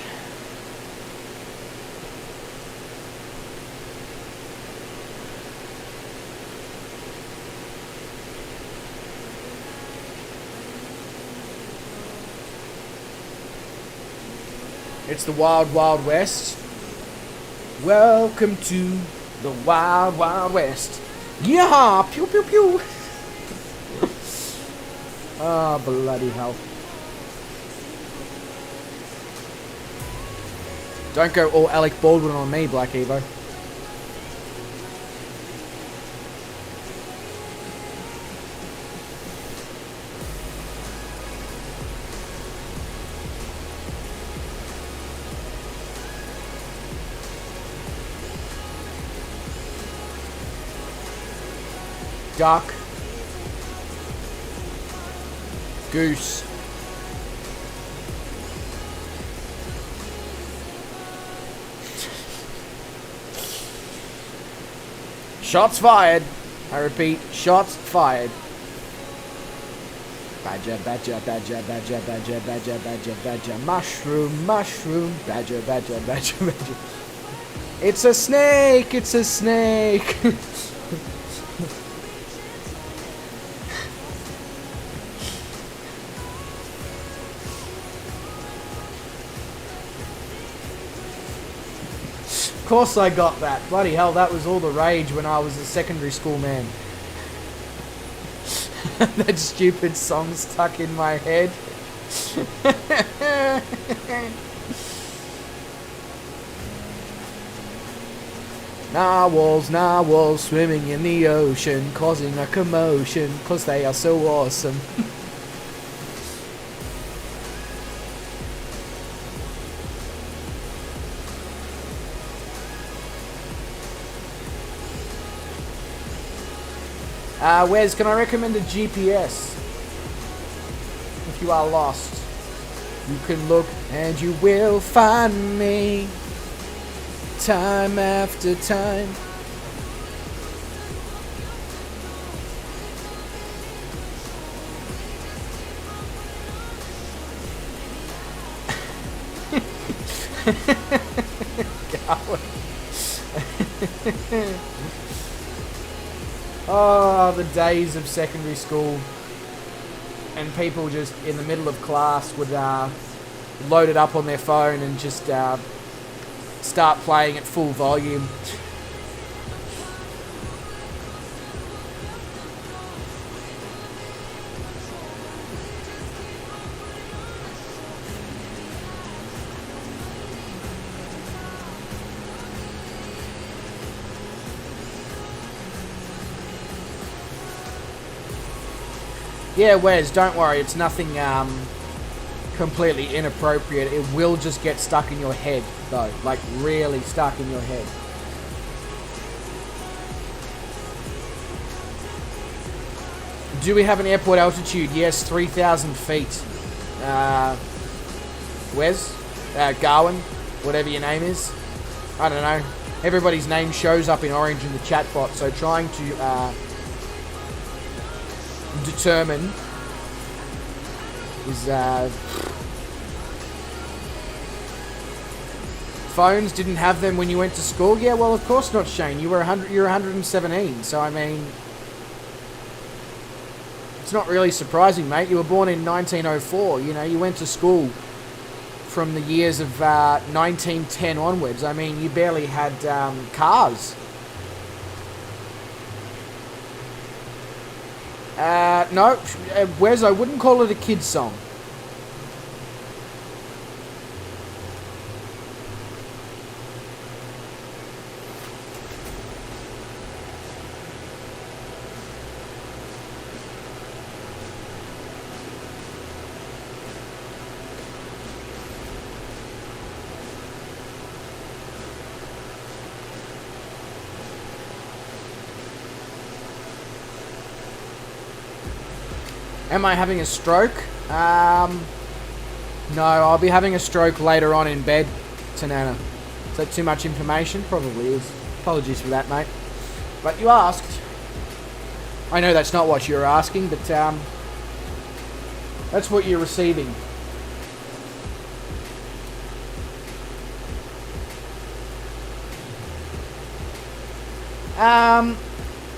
It's the Wild Wild West. Welcome to the Wild Wild West. Yeah, pew pew pew. Oh, bloody hell. Don't go all Alec Baldwin on me, Black Evo. Duck. Goose. Shots fired. I repeat, shots fired. Badger, badger, badger, badger, badger, badger, badger, badger. Mushroom, mushroom. Badger, badger, badger, badger. It's a snake! It's a snake! Of course I got that. Bloody hell, that was all the rage when I was a secondary school man. That stupid song stuck in my head. Narwhals, narwhals swimming in the ocean, causing a commotion, 'cause they are so awesome. Wes, can I recommend a GPS? If you are lost, you can look and you will find me. Time after time. Oh, the days of secondary school, and people just in the middle of class would load it up on their phone and just start playing at full volume. Yeah, Wes, don't worry, it's nothing completely inappropriate. It will just get stuck in your head, though. Like, really stuck in your head. Do we have an airport altitude? Yes, 3,000 feet. Wes? Garwin? Whatever your name is. I don't know. Everybody's name shows up in orange in the chat bot, so trying to determine is phones didn't have them when you went to school. Yeah, well, of course not, Shane. You were 100. You're 117. So I mean, it's not really surprising, mate. You were born in 1904. You know, you went to school from the years of 1910 onwards. I mean, you barely had cars. No, Wes, I wouldn't call it a kid's song. Am I having a stroke? No, I'll be having a stroke later on in bed, Tanana. Is that too much information? Probably is. Apologies for that, mate. But you asked. I know that's not what you were asking, but that's what you're receiving.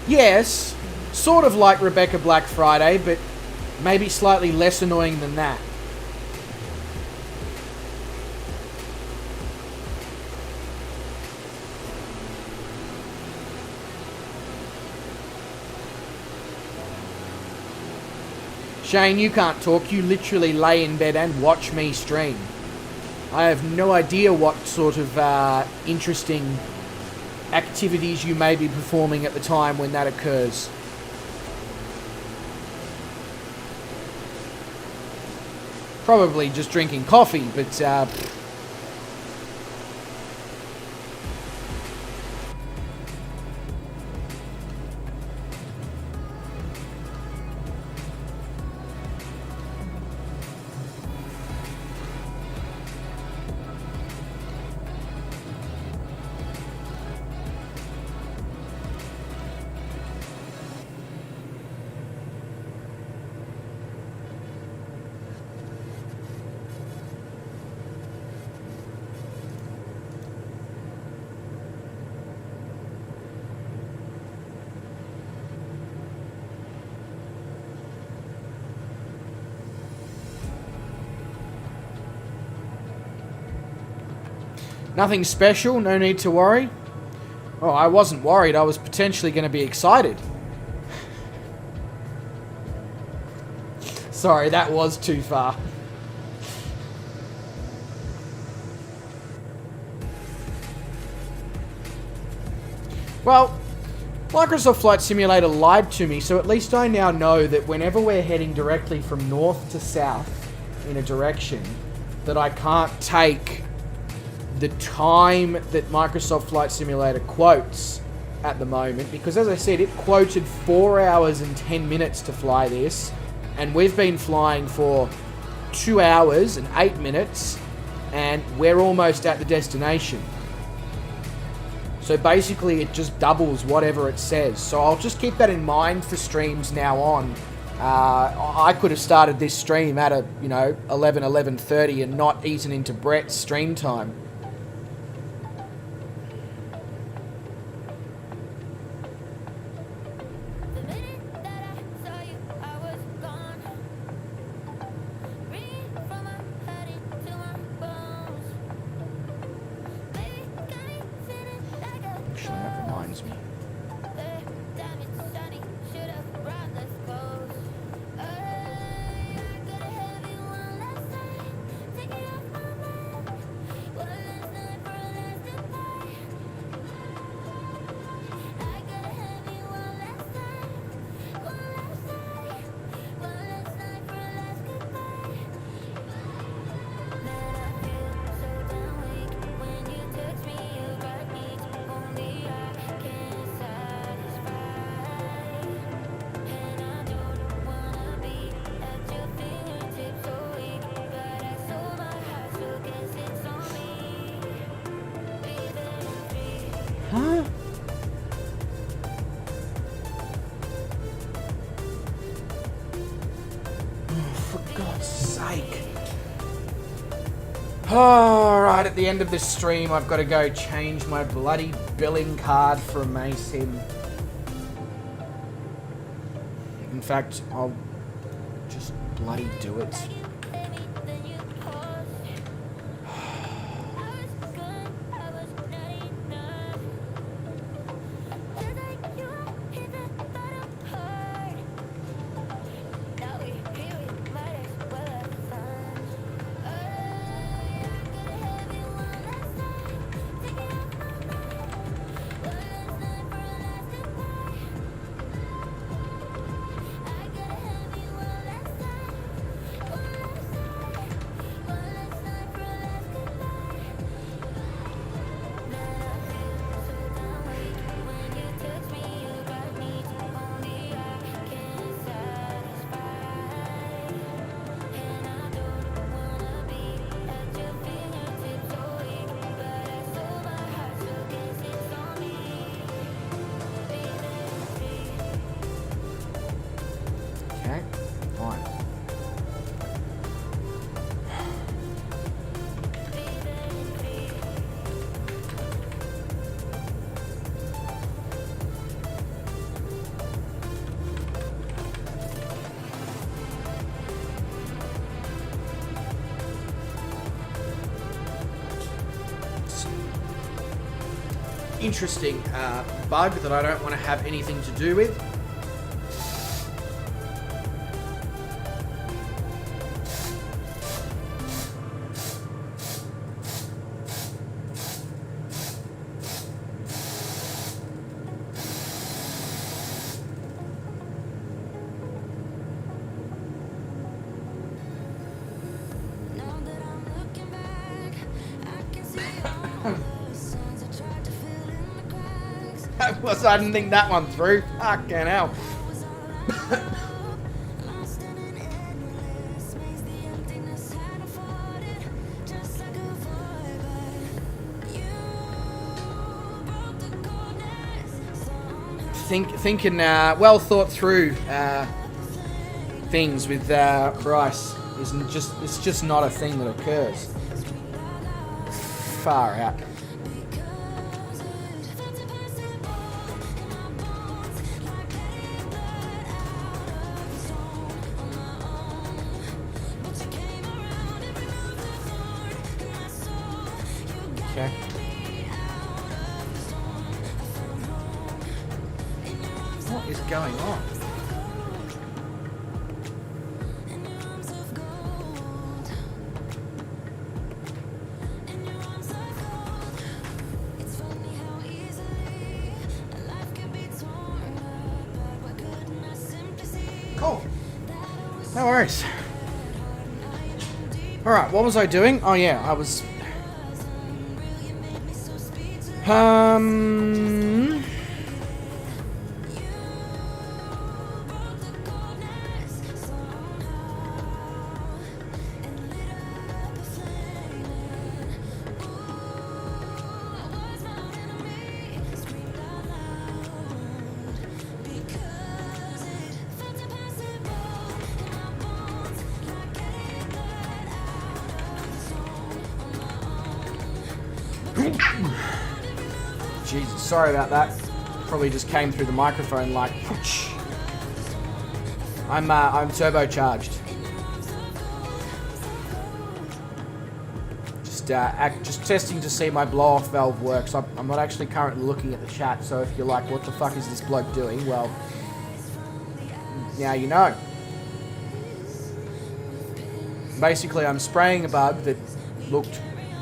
Yes. Sort of like Rebecca Black Friday, but maybe slightly less annoying than that. Shane, you can't talk. You literally lay in bed and watch me stream. I have no idea what sort of interesting activities you may be performing at the time when that occurs. Probably just drinking coffee, but nothing special, no need to worry. Oh, I wasn't worried, I was potentially going to be excited. Sorry, that was too far. Well, Microsoft Flight Simulator lied to me, so at least I now know that whenever we're heading directly from north to south in a direction, that I can't take the time that Microsoft Flight Simulator quotes at the moment, because as I said, it quoted 4 hours and 10 minutes to fly this, and we've been flying for 2 hours and 8 minutes, and we're almost at the destination. So basically it just doubles whatever it says. So I'll just keep that in mind for streams now on. I could have started this stream at 11:30 and not eaten into Brett's stream time. Huh? Oh, for God's sake. Alright, at the end of this stream, I've got to go change my bloody billing card for a MASIM. In fact, I'll just bloody do it. interesting bug that I don't want to have anything to do with. Now that I'm looking back, I can see all the signs I tried to fill in the cracks. I didn't think that one through. Fucking hell. Was all I know, lost in an endless maze. The emptiness had unfolded, just like a void. But you broke the coldness somehow. Thinking well thought through things with Bryce isn't just, it's just not a thing that occurs. Far out. Okay. What is going on? Cool. No worries. Alright, what was I doing? Oh yeah, I was... Jesus, sorry about that. Probably just came through the microphone like whoosh. I'm turbocharged. Just testing to see my blow-off valve works. I'm not actually currently looking at the chat, so if you're like, what the fuck is this bloke doing? Well, now you know. Basically, I'm spraying a bug that looked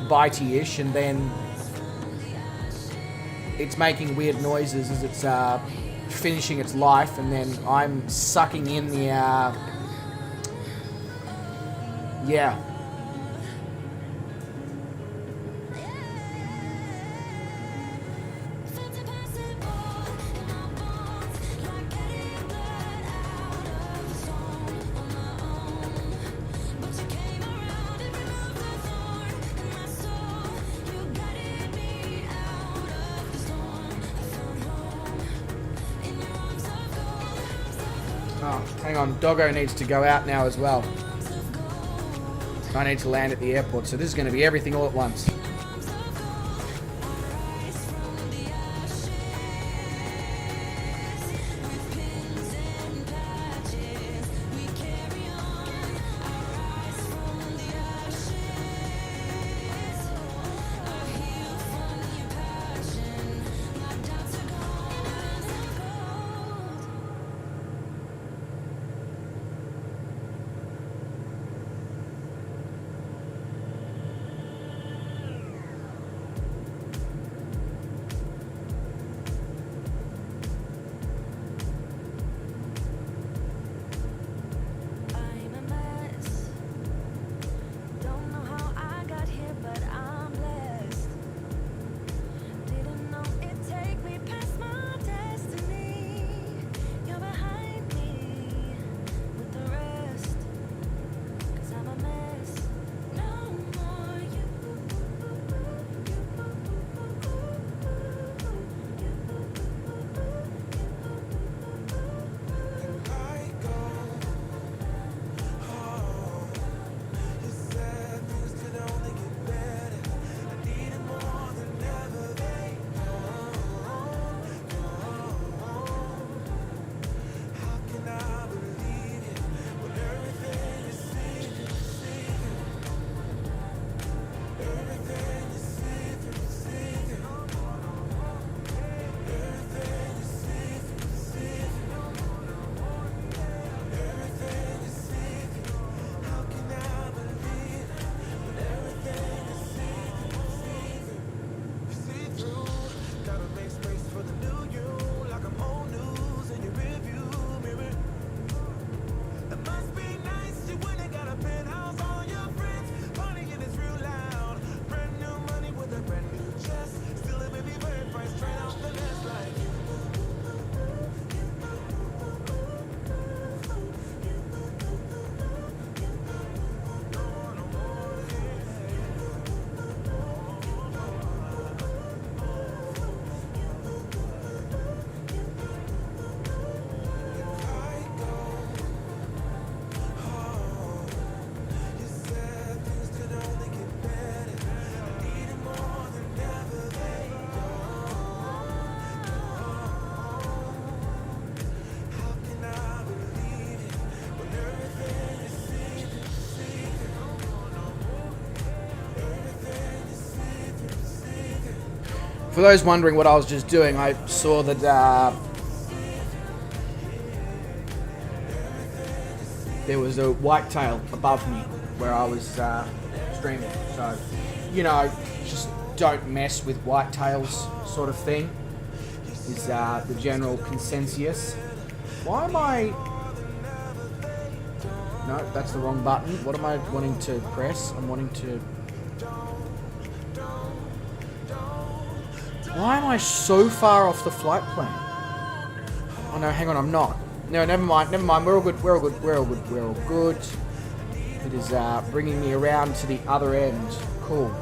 bitey-ish, and then it's making weird noises as it's finishing its life, and then I'm sucking in the yeah. Oh, hang on, Doggo needs to go out now as well. I need to land at the airport, so this is going to be everything all at once. For those wondering what I was just doing, I saw that there was a whitetail above me where I was streaming. So, you know, just don't mess with whitetails sort of thing is the general consensus. Why am I... No, that's the wrong button. What am I wanting to press? I'm wanting to... Why am I so far off the flight plan? Oh no, hang on, I'm not. No, never mind. We're all good. We're all good. It is bringing me around to the other end. Cool.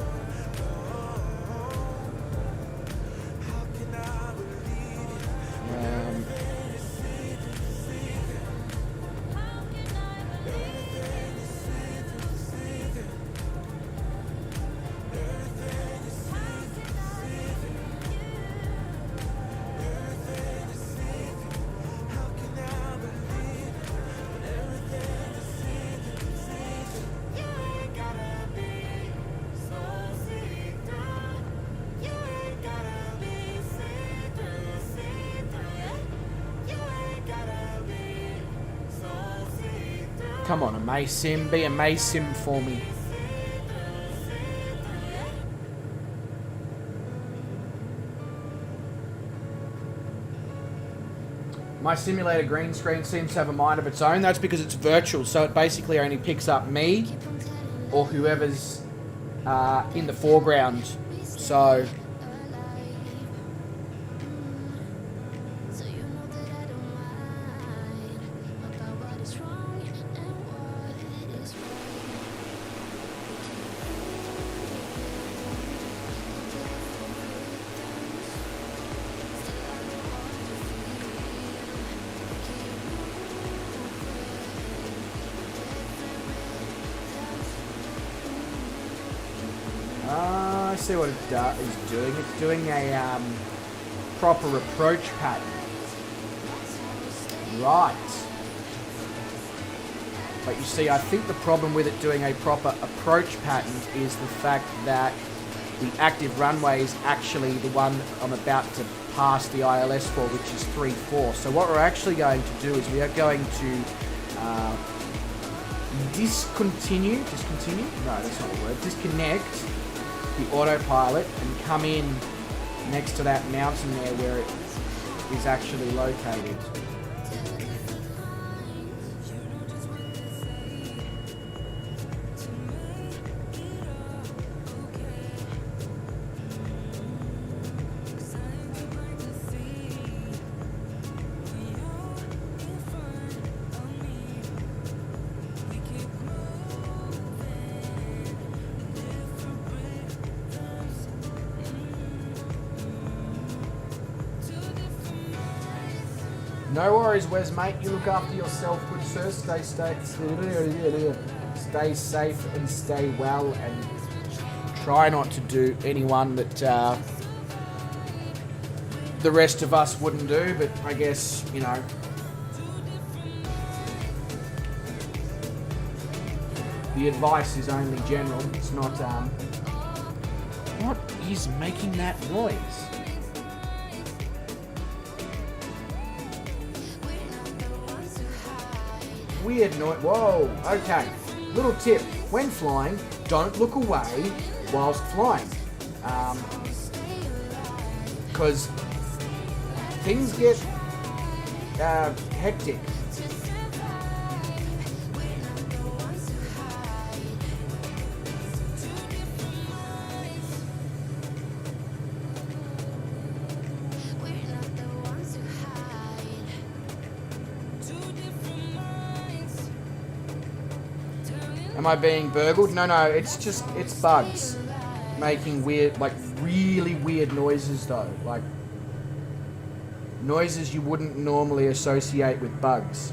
Come on, a May Sim. Be a May Sim for me. My simulator green screen seems to have a mind of its own. That's because it's virtual, so it basically only picks up me or whoever's in the foreground. So... I see what it is doing. It's doing a proper approach pattern. Right. But you see, I think the problem with it doing a proper approach pattern is the fact that the active runway is actually the one I'm about to pass the ILS for, which is 3-4. So what we're actually going to do is we are going to discontinue? No, that's not the word. Disconnect the autopilot and come in next to that mountain there where it is actually located. No worries, Wes, mate. You look after yourself, good sir. Stay safe and stay well, and try not to do anyone that the rest of us wouldn't do. But I guess, you know, the advice is only general. It's not. What is making that noise? Weird noise. Whoa, okay. Little tip. When flying, don't look away whilst flying. Because things get hectic. Am I being burgled? No, it's bugs making weird, like really weird noises though. Like noises you wouldn't normally associate with bugs.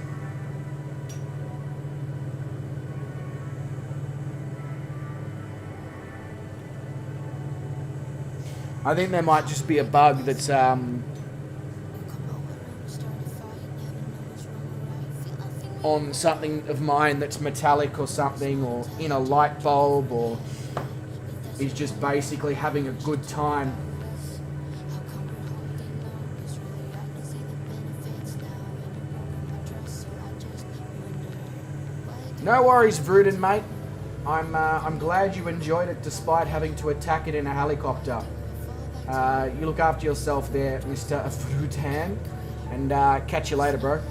I think there might just be a bug that's on something of mine that's metallic or something, or in a light bulb, or is just basically having a good time No worries, Vruden, mate. I'm glad you enjoyed it despite having to attack it in a helicopter. You look after yourself there, Mr. Vruden, and catch you later, bro.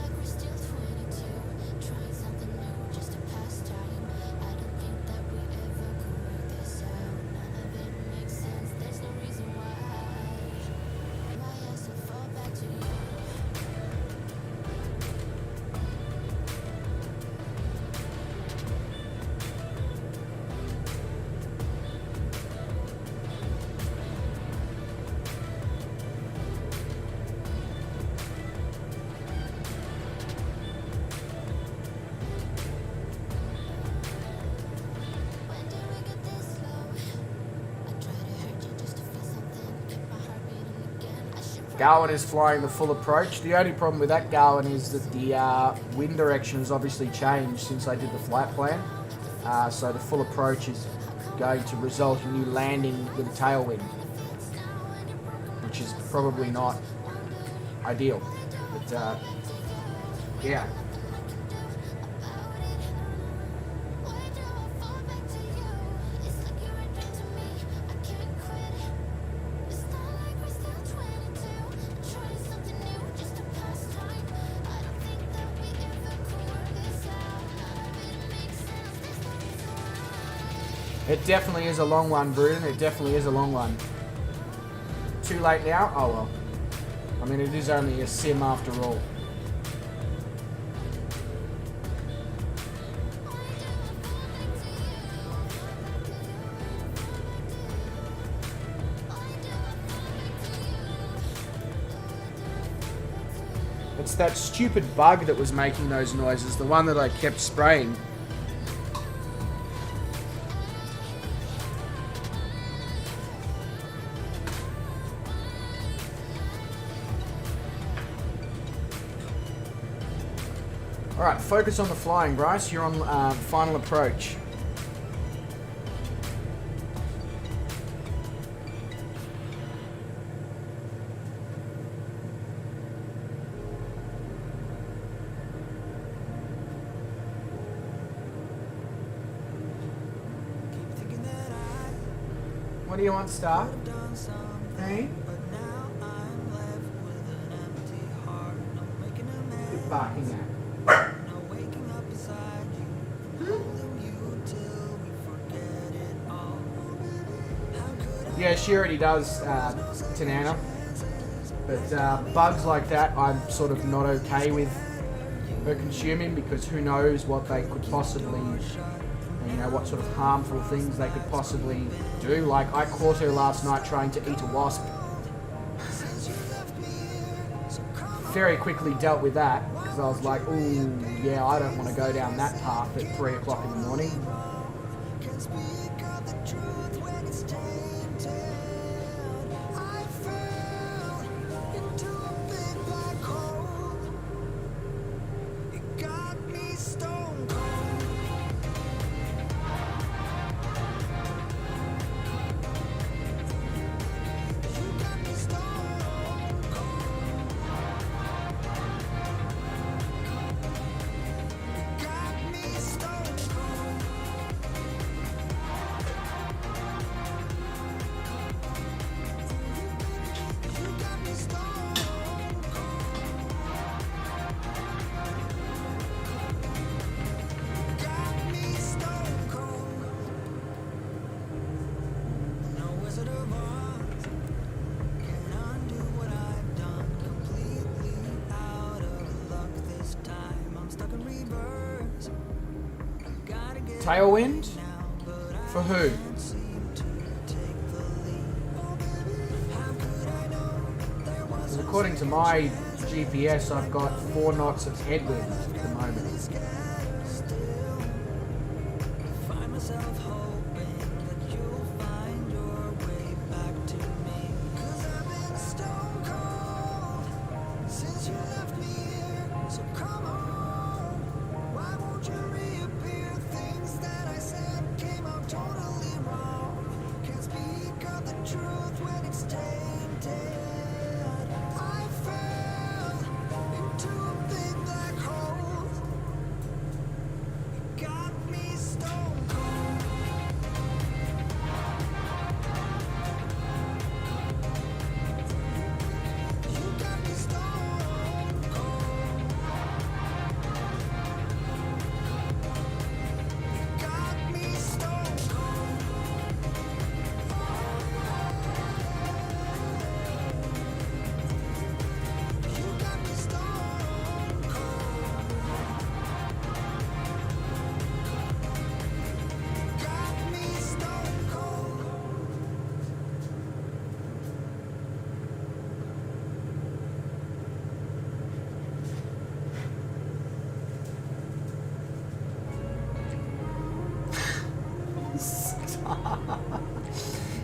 Garwin is flying the full approach. The only problem with that, Garwin, is that the wind direction has obviously changed since I did the flight plan. So the full approach is going to result in you landing with a tailwind, which is probably not ideal. But yeah. It definitely is a long one, Bruden. It definitely is a long one. Too late now? Oh well. I mean, it is only a sim after all. It's that stupid bug that was making those noises, the one that I kept spraying. Alright, focus on the flying, Bryce. You're on final approach. What do you want, Star? Hey? You're barking at. Yeah, she already does, Tanana. But bugs like that, I'm sort of not okay with her consuming, because who knows what they could possibly, you know, what sort of harmful things they could possibly do. Like, I caught her last night trying to eat a wasp. Very quickly dealt with that, because I was like, ooh, yeah, I don't want to go down that path at 3 o'clock in the morning. Tailwind? For who? According to my GPS, I've got 4 knots of headwind at the moment.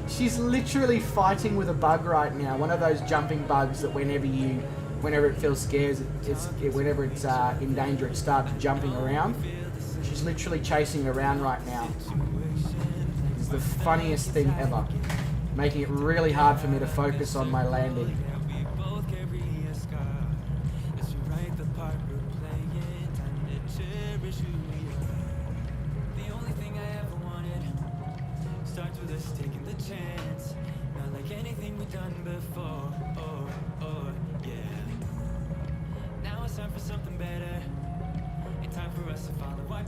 She's literally fighting with a bug right now. One of those jumping bugs that whenever it feels scared, whenever it's in danger, it starts jumping around. She's literally chasing around right now. It's the funniest thing ever. Making it really hard for me to focus on my landing.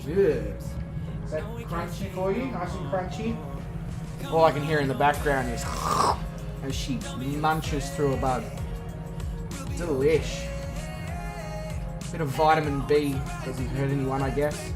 Good. Is that crunchy for you? Nice and crunchy? All I can hear in the background is as she munches through a bug. Delish. Bit of vitamin B doesn't hurt anyone, I guess.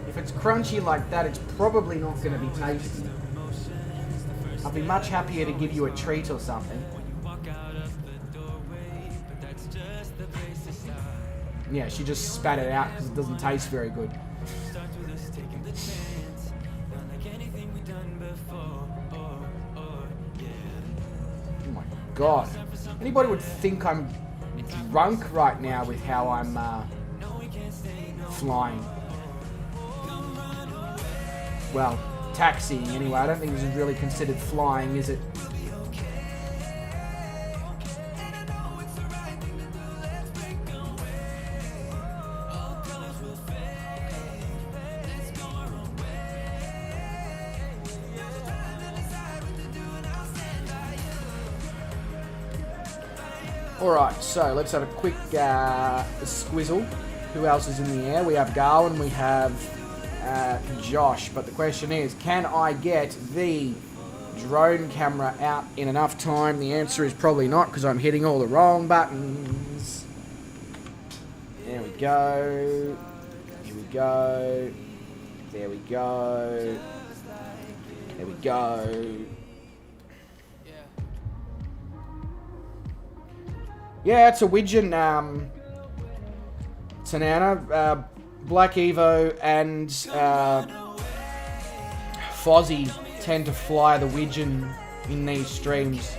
If it's crunchy like that, it's probably not going to be tasty. I'd be much happier to give you a treat or something. Yeah, she just spat it out because it doesn't taste very good. Oh my god. Anybody would think I'm drunk right now with how I'm flying. Well, taxiing anyway. I don't think this is really considered flying, is it? Alright, so let's have a quick squizzle. Who else is in the air? We have Garwin, we have Josh, but the question is, can I get the drone camera out in enough time? The answer is probably not, because I'm hitting all the wrong buttons. There we go. Here we go. There we go. There we go. Yeah, it's a Widgeon, Tanana. Black Evo and Fozzie tend to fly the Widgeon in these streams.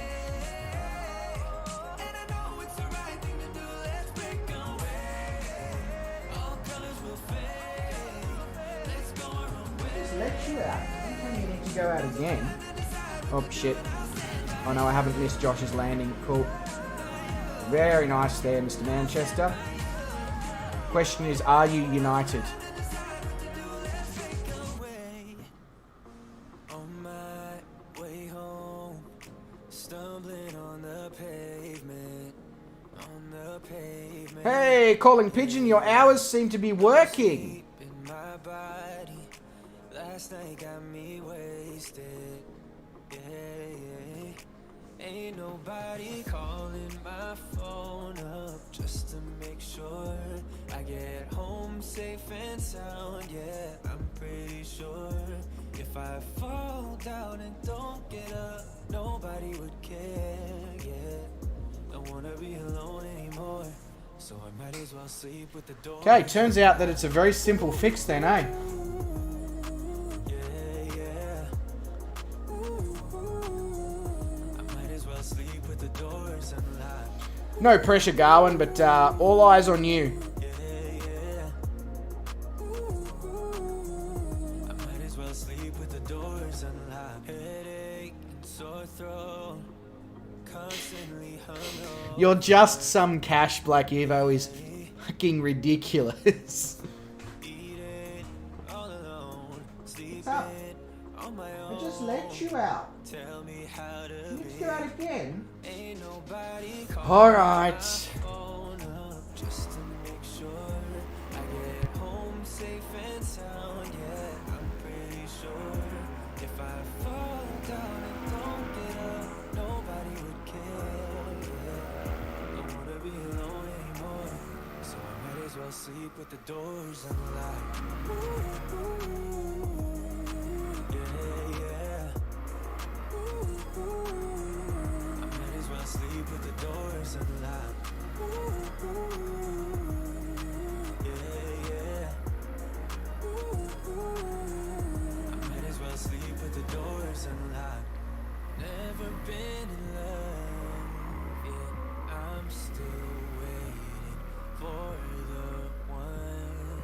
Just let you out. Sometimes you need to go out again. Oh shit. Oh no, I haven't missed Josh's landing. Cool. Very nice there, Mr. Manchester. Question is, are you united? Hey, calling pigeon, your hours seem to be working. Ain't nobody calling my phone up just to make sure I get home safe and sound. Yeah, I'm pretty sure if I fall down and don't get up, nobody would care. Yeah, don't wanna be alone anymore, so I might as well sleep with the door. Okay, turns out that it's a very simple fix then, eh? No pressure, Garwin, but all eyes on you. You're just some cash, Black Evo is fucking ridiculous. I just let you out. You need to go out again. Alright. asleep with the doors unlocked. Yeah, yeah. I might as well sleep with the doors unlocked. Yeah, yeah. I might as well sleep with the doors unlocked. Never been in love, yeah. I'm still waiting for the one.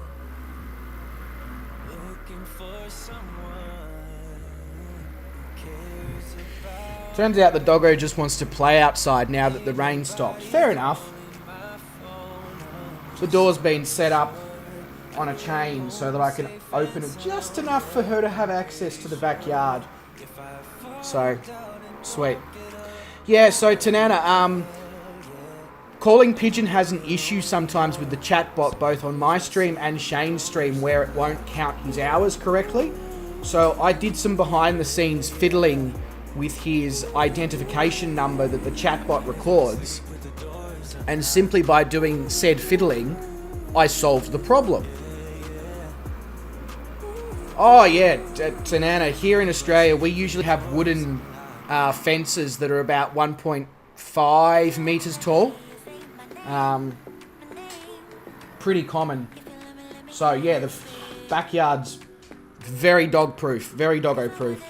Looking for someone who cares about. Turns out the doggo just wants to play outside now that the rain stopped. Fair enough. The door's been set up on a chain so that I can open it just enough for her to have access to the backyard. So, sweet. Yeah, so Tanana, Calling Pigeon has an issue sometimes with the chatbot, both on my stream and Shane's stream, where it won't count his hours correctly. So I did some behind the scenes fiddling with his identification number that the chatbot records, and simply by doing said fiddling, I solved the problem. Oh yeah, Tanana, here in Australia we usually have wooden fences that are about 1.5 meters tall. Pretty common. So yeah, the backyard's very dog proof, very doggo proof.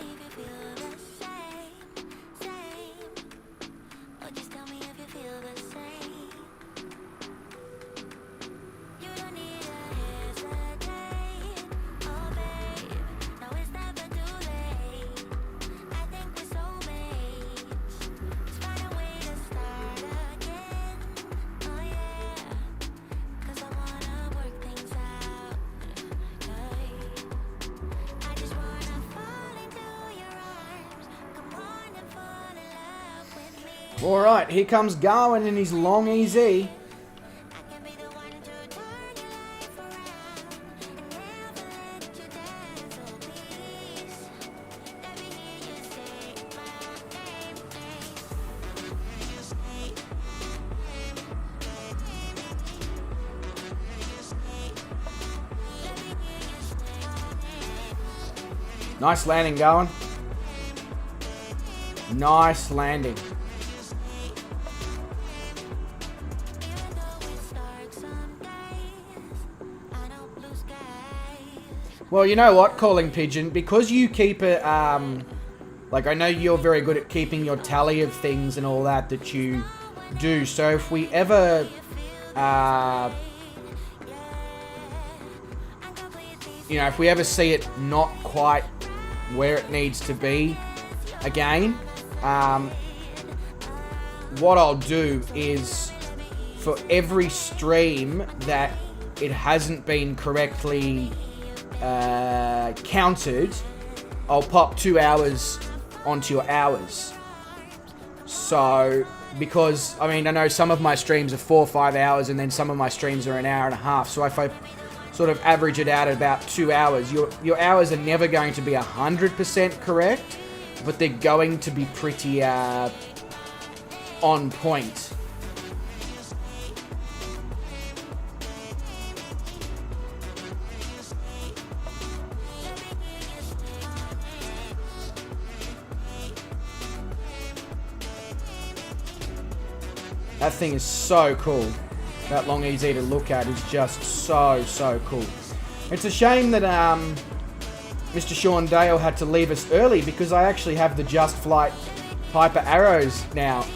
Alright, here comes Garwin in his long easy. Nice landing, Garwin. Nice landing. Well, you know what, Calling Pigeon, because you keep it, like, I know you're very good at keeping your tally of things and all that you do, so if we ever, you know, if we ever see it not quite where it needs to be again, what I'll do is, for every stream that it hasn't been correctly counted, I'll pop 2 hours onto your hours. So, because, I mean, I know some of my streams are 4 or 5 hours, and then some of my streams are an hour and a half. So if I sort of average it out at about 2 hours, your hours are never going to be 100% correct, but they're going to be pretty on point. That thing is so cool. That long easy to look at is just so cool. It's a shame that Mr. Sean Dale had to leave us early, because I actually have the Just Flight Piper arrows now.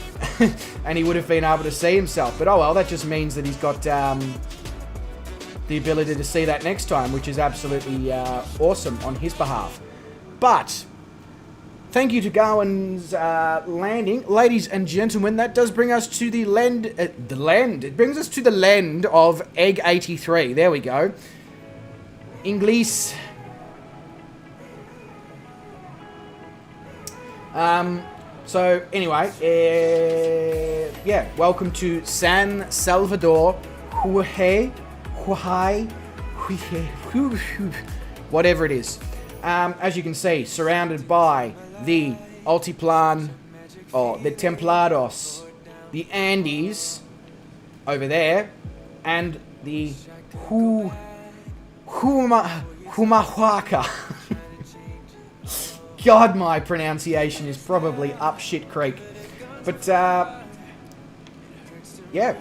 And he would have been able to see himself. But oh well, that just means that he's got the ability to see that next time, which is absolutely awesome on his behalf. But thank you to Garwin's landing. Ladies and gentlemen, that does bring us to the lend. It brings us to the lend of Egg 83. There we go. English. So, anyway, yeah, welcome to San Salvador, whatever it is. As you can see, surrounded by the Altiplano, or the Templados, the Andes over there, and the Humahuaca. God, my pronunciation is probably up shit creek. But, yeah.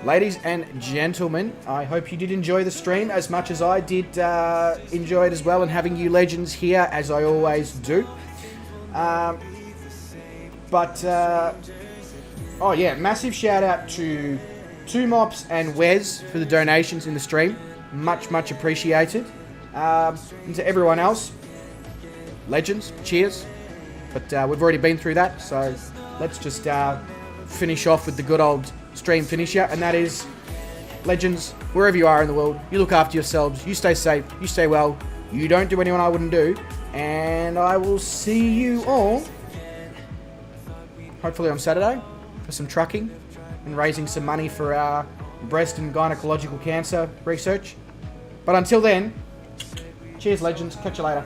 Ladies and gentlemen, I hope you did enjoy the stream as much as I did enjoy it as well, and having you legends here, as I always do. Oh yeah, massive shout out to 2Mops and Wes for the donations in the stream. Much appreciated. And to everyone else, legends, cheers. But we've already been through that, so let's just finish off with the good old stream finisher, and that is, legends, wherever you are in the world, you look after yourselves, you stay safe, you stay well, you don't do anyone I wouldn't do, and I will see you all, hopefully on Saturday, for some trucking and raising some money for our breast and gynecological cancer research. But until then, cheers legends, catch you later.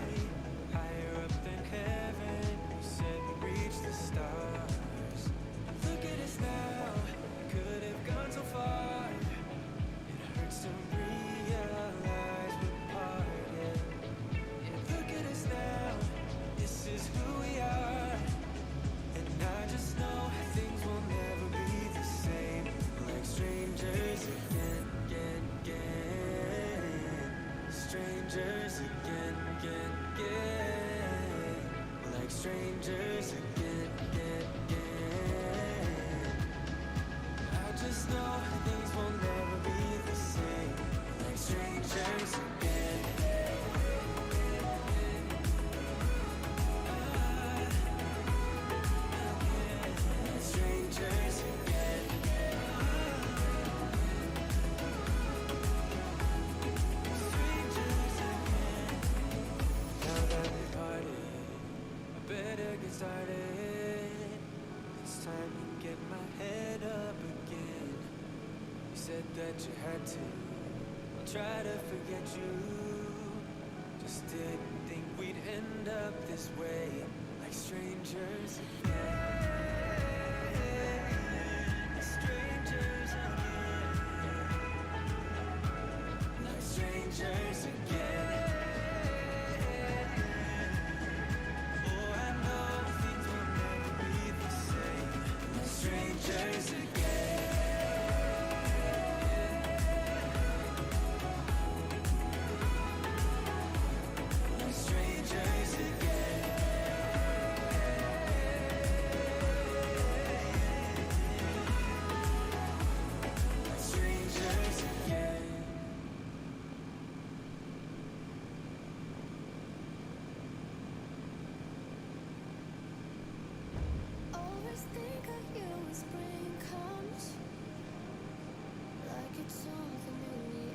That you had to, I'll try to forget you. Just didn't think we'd end up this way, like strangers again.